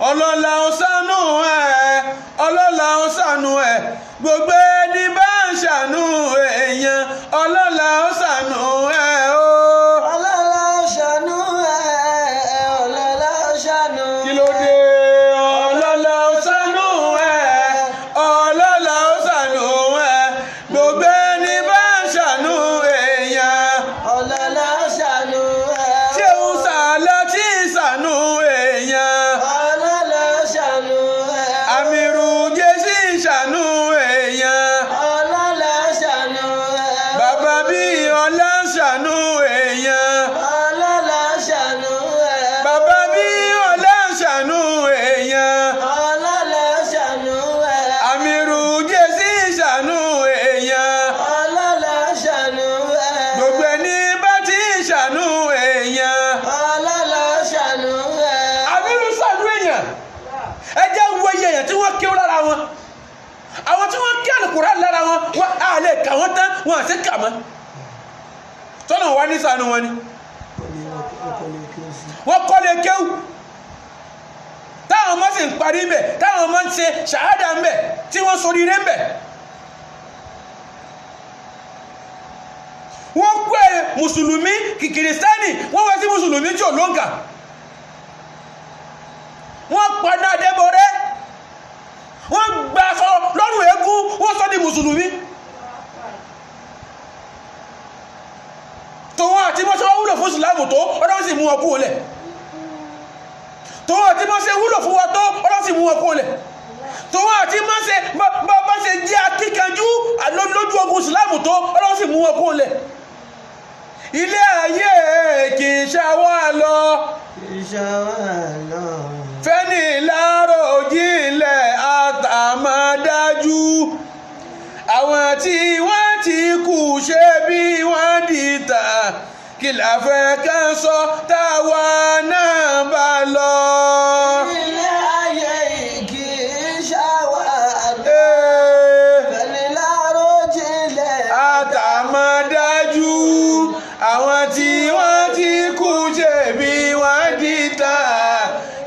ọlọ́ọ̀la ó ṣàánú ẹ̀ ọlọ́ọ̀la ó ṣàánú ẹ̀ gbogbo ẹni bá ń ṣàánú èèyàn ọlọ́ọ̀la ó ṣàánú ẹ̀ o. ọlọ́lá ṣàánú ẹ̀ ọlọ́lá ṣàánú. kí ló dé ọlọ́lá ó ṣàánú ẹ̀ ọlọ́lá ó ṣàánú ẹ̀ gbogbo ẹni bá ń ṣàánú èèyàn ọlọ́lá ṣàánú ẹ̀. Ṣéhù Sàlàtì ṣàánú èèyàn ọlọ́lá ṣàánú ẹ̀. Àmírù Jésì ṣàánú èèyàn ọlọ́lá ṣàánú ẹ̀. bàbá bí ọlá ṣàánú èèyàn ọlọ́lá ṣàánú ẹ̀. bàbá bí ọlá ṣàánú èèyàn ọlọ́lá ṣàánú ẹ̀. Àmírù Jésì ṣàánú èèyàn ọlọ́lá ṣàánú ẹ̀. gbogbo ẹni bá ti ṣàánú èèyàn. ọlọ́lá ṣàánú ẹ̀. Àmírù ṣàánú èèyàn ẹ jẹ́ wo iye èèyàn tí wọ́n kí ó lára wọn àwọn tí wọ́n kí Al-Qur'an lára wọn wọ́n á lè kà wọ́n tán wọ́n àti kà mọ́ tọ́nà wá ní ṣàánú wọn ni wọ́n kọ́ lè kéwù táwọn ọmọ sì ń parí ń bẹ̀ táwọn ọmọ ń ṣe ṣàhádà ń bẹ̀ tí wọ́n sọ rírẹ́ ń bẹ̀ wọ́n kó mùsùlùmí kìrìsìtánì wọ́n wá sí mùsùlùmí tí ò lóǹkà wọ́n paná Adébọ̀rẹ́ wọ́n gba aṣọ lọ́rùn eégún wọ́n sọ di mùsùlùmí tòun àti mọ́ṣẹ́ wọ́n wúlò fún ìsìlámù tó ọlọ́run sì mú wọn kú olẹ̀ tòun àti mọ́ṣẹ́ wúlò fún wọn tó ọlọ́run sì mú wọn kú olẹ̀ tòun àti mọ́ṣẹ́ bá ṣe jẹ́ akíkanjú lójú ogun ìsìlámù tó ọlọ́run sì mú wọn kú olẹ̀ ilé ayé kì í ṣàwá lọ fẹ́ni láàárọ̀ òjìnlẹ̀ àtàmádájú àwọn tí wọ́n ti kú ṣe bí wọ́n dìtà kí la fẹ́ ká sọ táwa náà bá lọ. ilé ayé kì í ṣàwàdà fẹ́ni láàárọ̀ jinlẹ̀ àtàmádájú àwọn tí wọ́n ti kú ṣe bí wọ́n dìtà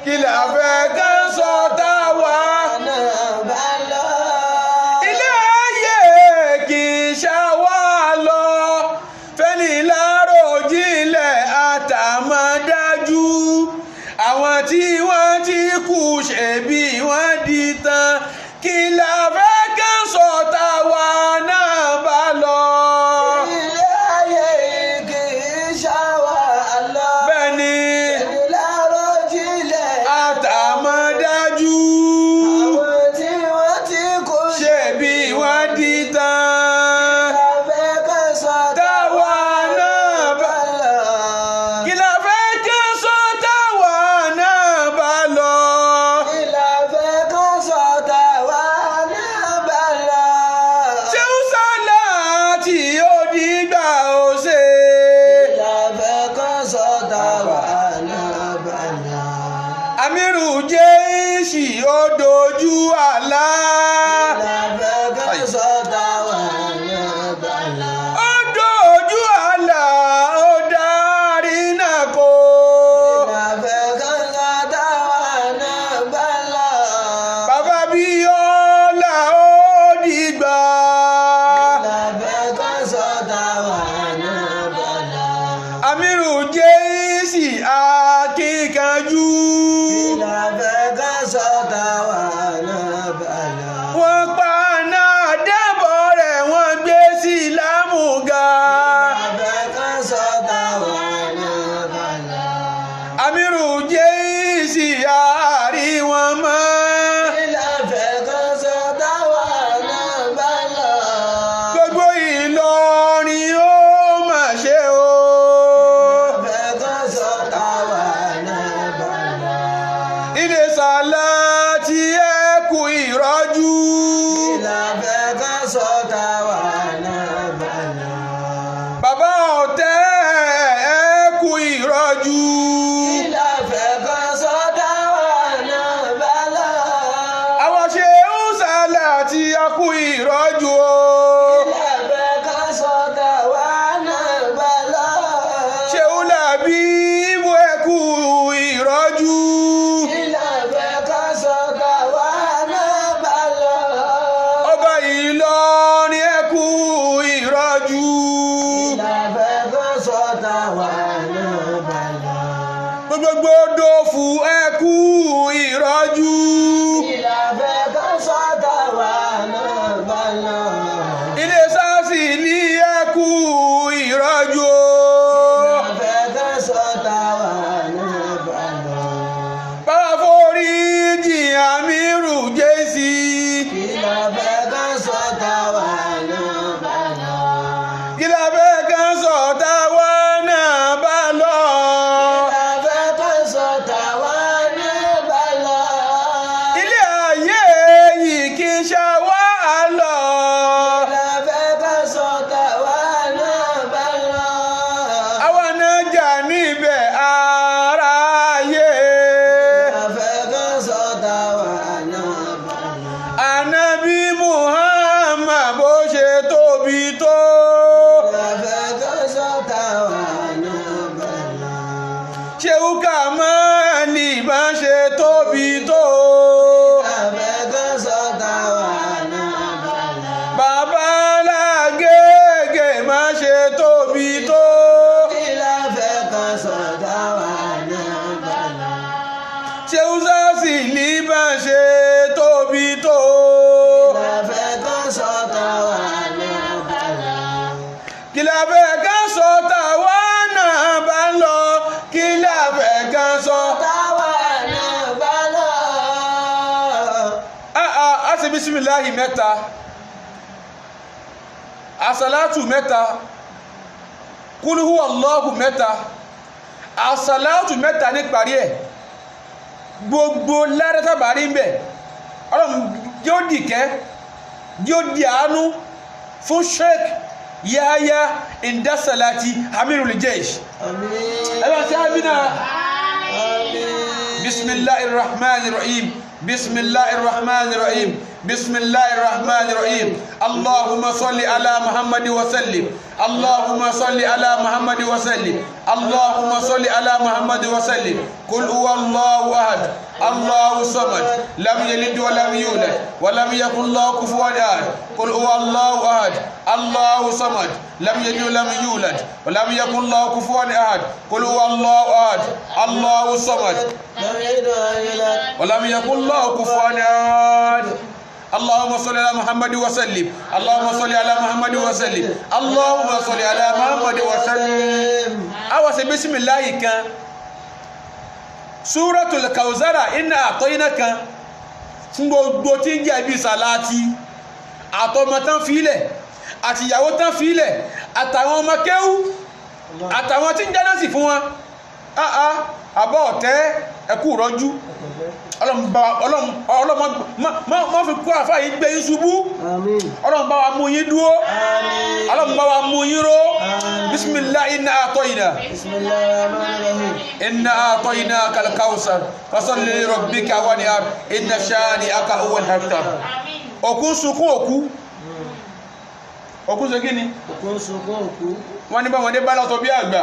kí la fẹ́ ká sọ táwa náà bá lọ. ilé ayé kì í ṣàwá lọ fẹ́ni láàárọ̀ jinlẹ̀ àtàmádájú àwọn tí wọ́n ti kú ṣe bí wọ́n dìtà kí la fẹ́ ká sọ táwa náà bá lọ. ilé ayé kì í ṣàwàdà bẹ́ẹ̀ ni fẹ́ni láàárọ̀ jinlẹ̀ àtàmádájú àwọn tí wọ́n ti kú ṣe bí wọ́n dìtà lábẹ́ kẹsàn táwa náà bá lọ. kí la fẹ́ ká sọ táwa náà bá lọ. ìlàfẹ́ kẹsàn táwa náà bá lọ. Ṣéhù Sàlàtì ó dìgbà ó ṣe. ìlàfẹ́ kẹsàn táwa náà bá lọ. Àmírù Jésì ó dojú àlá. ìlàfẹ́ kẹsàn táwa náà bá lọ. Ó dojú àlá sàláàtì ẹ kú ìrọ́jú. ìlàfẹ́ kan sọ́ta wà náà bàlá. bàbá ọ̀tẹ̀ ẹ kú ìrọ́jú. ìlàfẹ́ kan sọ́ta wà náà bàlá. àwọn ṣe ń sàláàtì ẹ kú ìrọ́jú o. ìlàfẹ́ kan sọ́ta wà náà bàlá. ṣé ó làbí ibú ẹ kú ìrọ́jú. ìlàfẹ́ kan sọ́ta wà náà bàlá. ọba Ìlọrin ẹ kú ìrọ́jú. ìlàfẹ́ kan sọ́ta wà náà bàlá. gbogbo dòfù ẹ kú ìrọ́jú. ìlàfẹ́ kan sọ́ta wà náà bàlá. ilé sáàsì ní ẹ kú ìrọ́jú. ìlàfẹ́ kan sọ́ta wà náà bàlá. bàbá forí jìn Àmírù Jẹ́sì. ìlàfẹ́ kan sọ́ta wà náà bàlá. ìlàfẹ́ kan sọ̀tà wá náà bá lọ. ìlàfẹ́ kan sọ́ta wà náà bàlá. ilé ayé yìí kì í ṣe wá lọ. ìlàfẹ́ kan sọ́ta wà náà bàlá. àwa náà jà níbẹ̀ aráyé. ìlàfẹ́ kan sọ́ta wà náà bàlá. Ànábì Muhammad bó ṣe tóbi tó. ìlàfẹ́ kan sọ́ta wà náà bàlá. Ṣéhù Kàmálì bá ṣe tóbi tó. ìlàfẹ́ kan sọ́ta wà náà bàlá. Bàbá Lágége má ṣe tóbi tó. ìlàfẹ́ kan sọ́ta wà náà bàlá. Ṣéhù Sásìlì bá ṣe tóbi tó. ìlàfẹ́ kan sọ́ta wà náà bàlá. Kí la fẹ́ ká sọ tàwa náà bá ń lọ? Kí la fẹ́ ká sọ? táwa náà bàlá. A ṣe bísímìláhì mẹ́ta, àsàlátù mẹ́ta, kúlúhù Allahu mẹ́ta, àsàlátù mẹ́ta ní parí ẹ̀. Gbogbo lẹ́rẹ́tàbárí ń bẹ̀ ọlọ́run yóò dìkẹ́ yóò di àánú fún Sheikh Yahya Indasalati Amirul Jaysh. àmín. ẹ̀rọ sí àmìnà. àmín. Bismillahir Rahmanir Rahim. Bismillahir Rahmanir Rahim. Bismillahir Rahmanir Rahim. Allahumma salli ala Muhammad wa sallim. Allahumma salli ala Muhammad wa sallim. Allahumma salli ala Muhammad wa sallim. Qul huwallahu ahad. Allahu samad. Lam yalid wa lam yulad wa lam yakul lahu kufuwan ahad. Qul huwallahu ahad. Allahu samad. Lam yalid wa lam yulad wa lam yakul lahu kufuwan ahad. Qul huwallahu ahad. Allahu samad. لم يلد ولم يولد ولم يكن له كفوا احد. اللهم صل على محمد وسلم. اللهم صل على محمد وسلم. اللهم صل على محمد وسلم. àwa ṣe bismillah kan, suratul Kawthara inna a'tayna kan fún gbogbo tí ń jẹ́ ibi sàláàtì, àtọmọ tán fílẹ̀ àtìyàwó tán fílẹ̀ àtàwọn ọmọ kéwú àtàwọn tí ń jẹ́ náà sì fún wọn. àbọ̀ ọ̀tẹ́ ẹkú rọ́jú ọlọ́mọ fi kú àfáà yìí gbé yín ṣubú. àmín. ọlọ́mọ bá wa mú yín dúró. àmín. ọlọ́mọ bá wa mú yín ró. àmín. bisimilahi inna a'tayna. bismillahir rahmanir rahim. inna a'taynaka al-kawthar fasalli li rabbika wanhar inna shani'aka huwal abtar. òkú sunkún òkú ṣe kí ni. òkú sunkún òkú. wọ́n ní báwọn dé bá lọ́tọ̀ bí àgbà.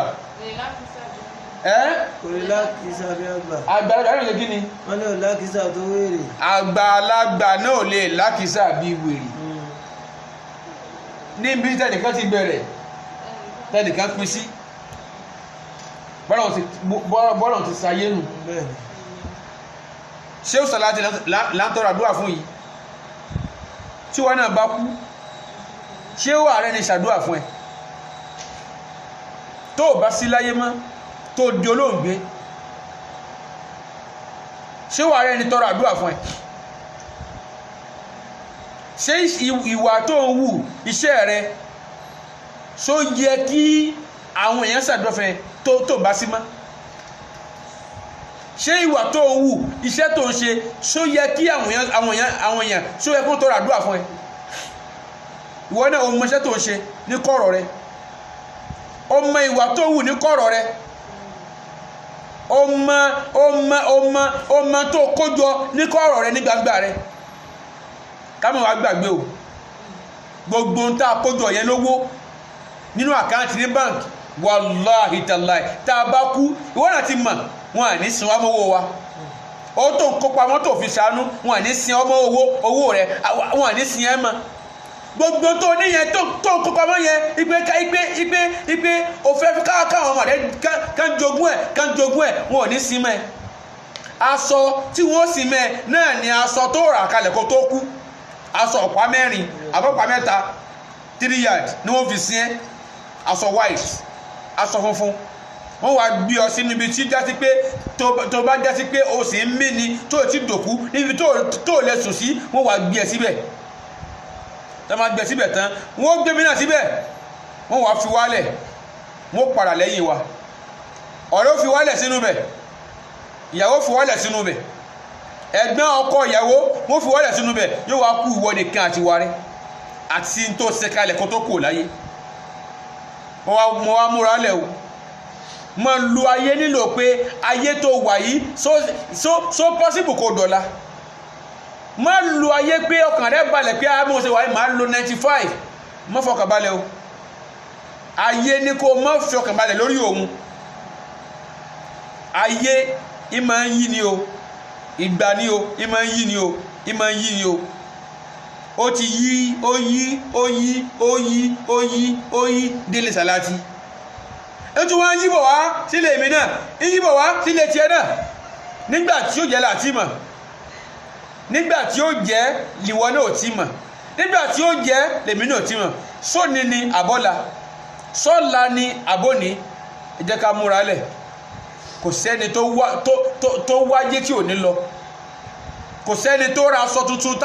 kò lè lákìsà bí àgbà. àgbàlagbà náà lè kí ni. wọ́n ní ò lákìsà tó wèrè. àgbàlagbà náà lè lákìsà bí wèrè. níbi tẹ́nìkan ti bẹ̀rẹ̀ tẹ́nìkan pín sí bọ́lọ̀ ti sayé nù. bẹ́ẹ̀ni. Shehu Salati láńtọ́rọ̀ àdúrà fún yìí tí wọ́n náà bá kú Shehu ààrẹ ni ṣàdúrà fún ẹ tó bá sí láyé mọ́ tó di olóògbé Shehu ààrẹ ni tọrọ àdúrà fún ẹ. ṣé ìwà tó ń wù iṣẹ́ rẹ ṣó yẹ kí àwọn èèyàn ṣàdúrà fún ẹ tó bá sí mọ́. ṣé ìwà tó ń wù iṣẹ́ tó ń ṣe ṣó yẹ kí àwọn èèyàn ṣó yẹ kó tọrọ àdúrà fún ẹ ìwọ náà o mọ iṣẹ́ tó ń ṣe ní kọ̀rọ̀ rẹ o mọ ìwà tó ń wù ní kọ̀rọ̀ rẹ o mọ tó kójọ ní kọ̀rọ̀ rẹ ní gbangba rẹ kámọ̀ wá gbàgbé o gbogbo ń tá a kójọ yẹn lówó nínú àkáǹtì ní báńkì wàláhì tàláì tá a bá kú ìwọ náà ti mọ̀ wọn à ní sin ọmọ owó wa ó tó ń kópa wọn tó fi ṣàánú wọn à ní sin ọmọ owó rẹ wọn à ní sin ẹ mọ gbogbo tó níyẹn tó ń kópa mọ yẹn ipe òfin fi káwọn ọmọ rẹ kán jogún ẹ wọn ò ní sin mẹ aṣọ tí wọn sin mẹ náà ni aṣọ tó rà kalẹ̀ kó tó kú aṣọ ọ̀pá mẹ́rin àbọ̀pá mẹ́ta 3 yard ni wọ́n fi sin ẹ́ aṣọ white aṣọ funfun wọ́n wá gbé ọ sí níbi tí jásí pé tó bá jásí pé o sì ń mí ni tó ti dòkú níbi tó lè sùn sí wọ́n wá gbé ẹ síbẹ̀ tó máa gbé síbẹ̀ tán wọ́n gbé mi náà síbẹ̀ wọ́n wá fi wálẹ̀ wọ́n padà lẹ́yìn wa ọ̀rẹ́ ó fi wálẹ̀ sínú bẹ̀ ìyàwó fi wálẹ̀ sínú bẹ̀ ẹ̀gbọ́n ọkọ ìyàwó wọ́n fi wálẹ̀ sínú bẹ̀ yóò wá kú ìwọ nìkan àti wárí àti tó ṣe kalẹ̀ kó tó kù láyé mo wá múra lẹ̀ o mo lu ayé nílò pé ayé tó wà yìí so possible kò dọ̀la mo lu ayé pé ọkàn rẹ balẹ̀ pé mo ṣe wà yìí máa lo 95 mo fọkàn balẹ̀ o ayé ní kó mo fọkàn balẹ̀ lórí òun ayé ìmọ̀ ń yí ni o ìgbà ni o ìmọ̀ ń yí ni o ìmọ̀ ń yí ni o ó ti yí délé sàláàtì ètò wọn yíbọ̀ wá sílé mi náà yíbọ̀ wá sílé tiẹ̀ náà nígbà tí ó jẹ́ láti mọ̀ nígbà tí ó jẹ́ ìwọ náà tí mọ̀ nígbà tí ó jẹ́ lèmi náà tí mọ̀ sóni ni àbọ́la sọ́la ni àbóni ẹ jẹ́ ká múra lẹ̀ kò sẹ́ni tó wáyé tí ò ní lọ kò sẹ́ni tó ra aṣọ tuntun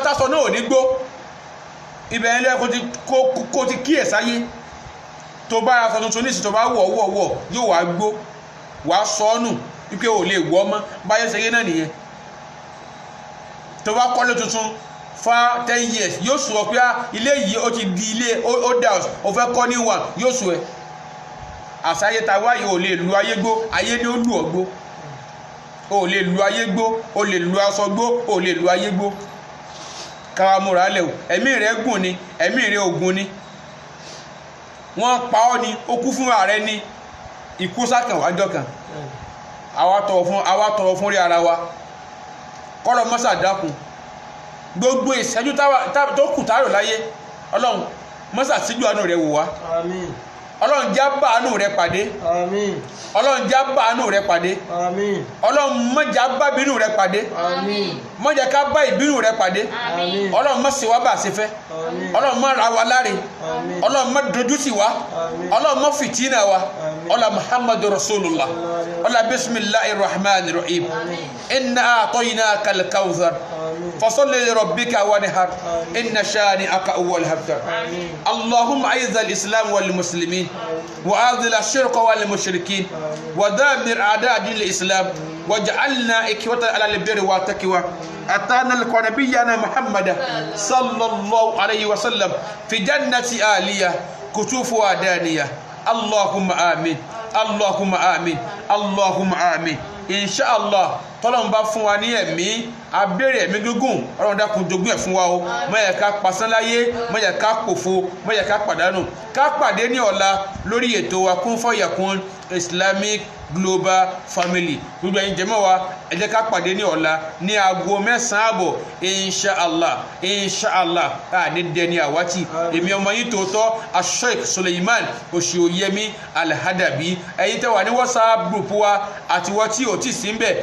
tásọ náà ò ní gbó ibẹ̀ ilẹ̀ kò ti kíyè sáyé tó bá aṣọ tuntun nísì tó bá wọ̀ yóò wá gbó wá sọ́nù wípé ò lè wọ́ mọ́ báyé ṣe yé náà nìyẹn tó bá kọ́lé tuntun fa 10 years yóò sùn ọ pé ilé yìí ó ti di ilé old house ó fẹ́ kọ́ ní wà yóò sùn ẹ àṣàyè ta wáyé ò lè lu ayé gbó ayé ni ó lù ọ gbó o lè lu ayé gbó o lè lu aṣọ gbó o lè lu ayé gbó káwa múra lẹ̀ o ẹ̀mí rẹ̀ gùn ni ẹ̀mí rẹ̀ ògùn ni wọ́n pa ọ́ ni ó kú fún ààrẹ ni ikú sákàn wájọ́ kan àwa tọrọ fún rí ara wa kọ́lọ̀ mọ́sà dákun gbogbo ìṣẹ́jú tó kù tààrọ̀ láyé ọlọ́run mọ́sà síjú àánú rẹ̀ wò wá àmín ọlọ́run já bá àánú rẹ̀ pàdé àmín ọlọ́run já bá àánú rẹ̀ pàdé àmín ọlọ́run mọ́jà bá ìbínú rẹ̀ pàdé àmín mọ́jà ká bá ìbínú rẹ̀ pàdé àmín ọlọ́run mọ́ sí wa bá a ṣe fẹ́ àmín ọlọ́run mọ́ ra wa láre àmín ọlọ́run mọ́ dojú sí wa àmín ọlọ́run mọ́ fìtínà wa àmín ọlá muhammadu rasulullah ọlá bisimilahi rahman rahim inna a'tainaka al-kawthar fasalli li rabbika wanhar inna shani'aka huwal abtar allahumma a'izz al-islam wal muslimin وأذل الشرك والمشركين ودمر أعداء دين الإسلام واجعلنا إخوة على البر والتقوى أتانا نبينا محمد صلى الله عليه وسلم في جنة آلية كتوفها دانية اللهم آمين اللهم آمين اللهم آمين إن شاء الله tọ́lọ́run bá fún wa ní ẹ̀mí abẹ́rẹ́ ẹ̀mí gígùn ọlọ́run dákun jogún ẹ̀ fún wa o má yẹ ká pasán láyé má yẹ ká pòfo má yẹ ká pàdánù ká pàdé ní ọ̀la lórí ètò wa Kun Fayakun Islamic Global Family gbogbo ẹ̀yin jẹ́mọ́ wa ẹ jẹ́ ká pàdé ní ọ̀la ní aago 9:30 inshallah ní dẹni àwátì èmi ọmọ yìí tòótọ́ Sheikh Suleiman Oṣìòyẹmí Al-Hadabi ẹ̀yin tẹ́ wà ní WhatsApp group wa àti wọ́n tí ò tí sí ń bẹ̀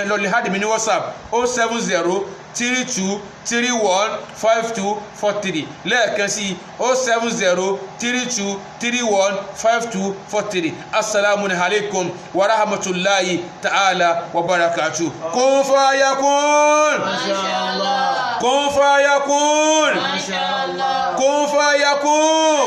lọ́lẹ̀ hádìmí ní WhatsApp 07032315243 lẹ́ẹ̀kan sí 07032315243 assalamu alaikum wa rahmatullahi ta'ala wa barakatuh. Kun Fayakun Mashallah. Kun Fayakun Mashallah. Kun Fayakun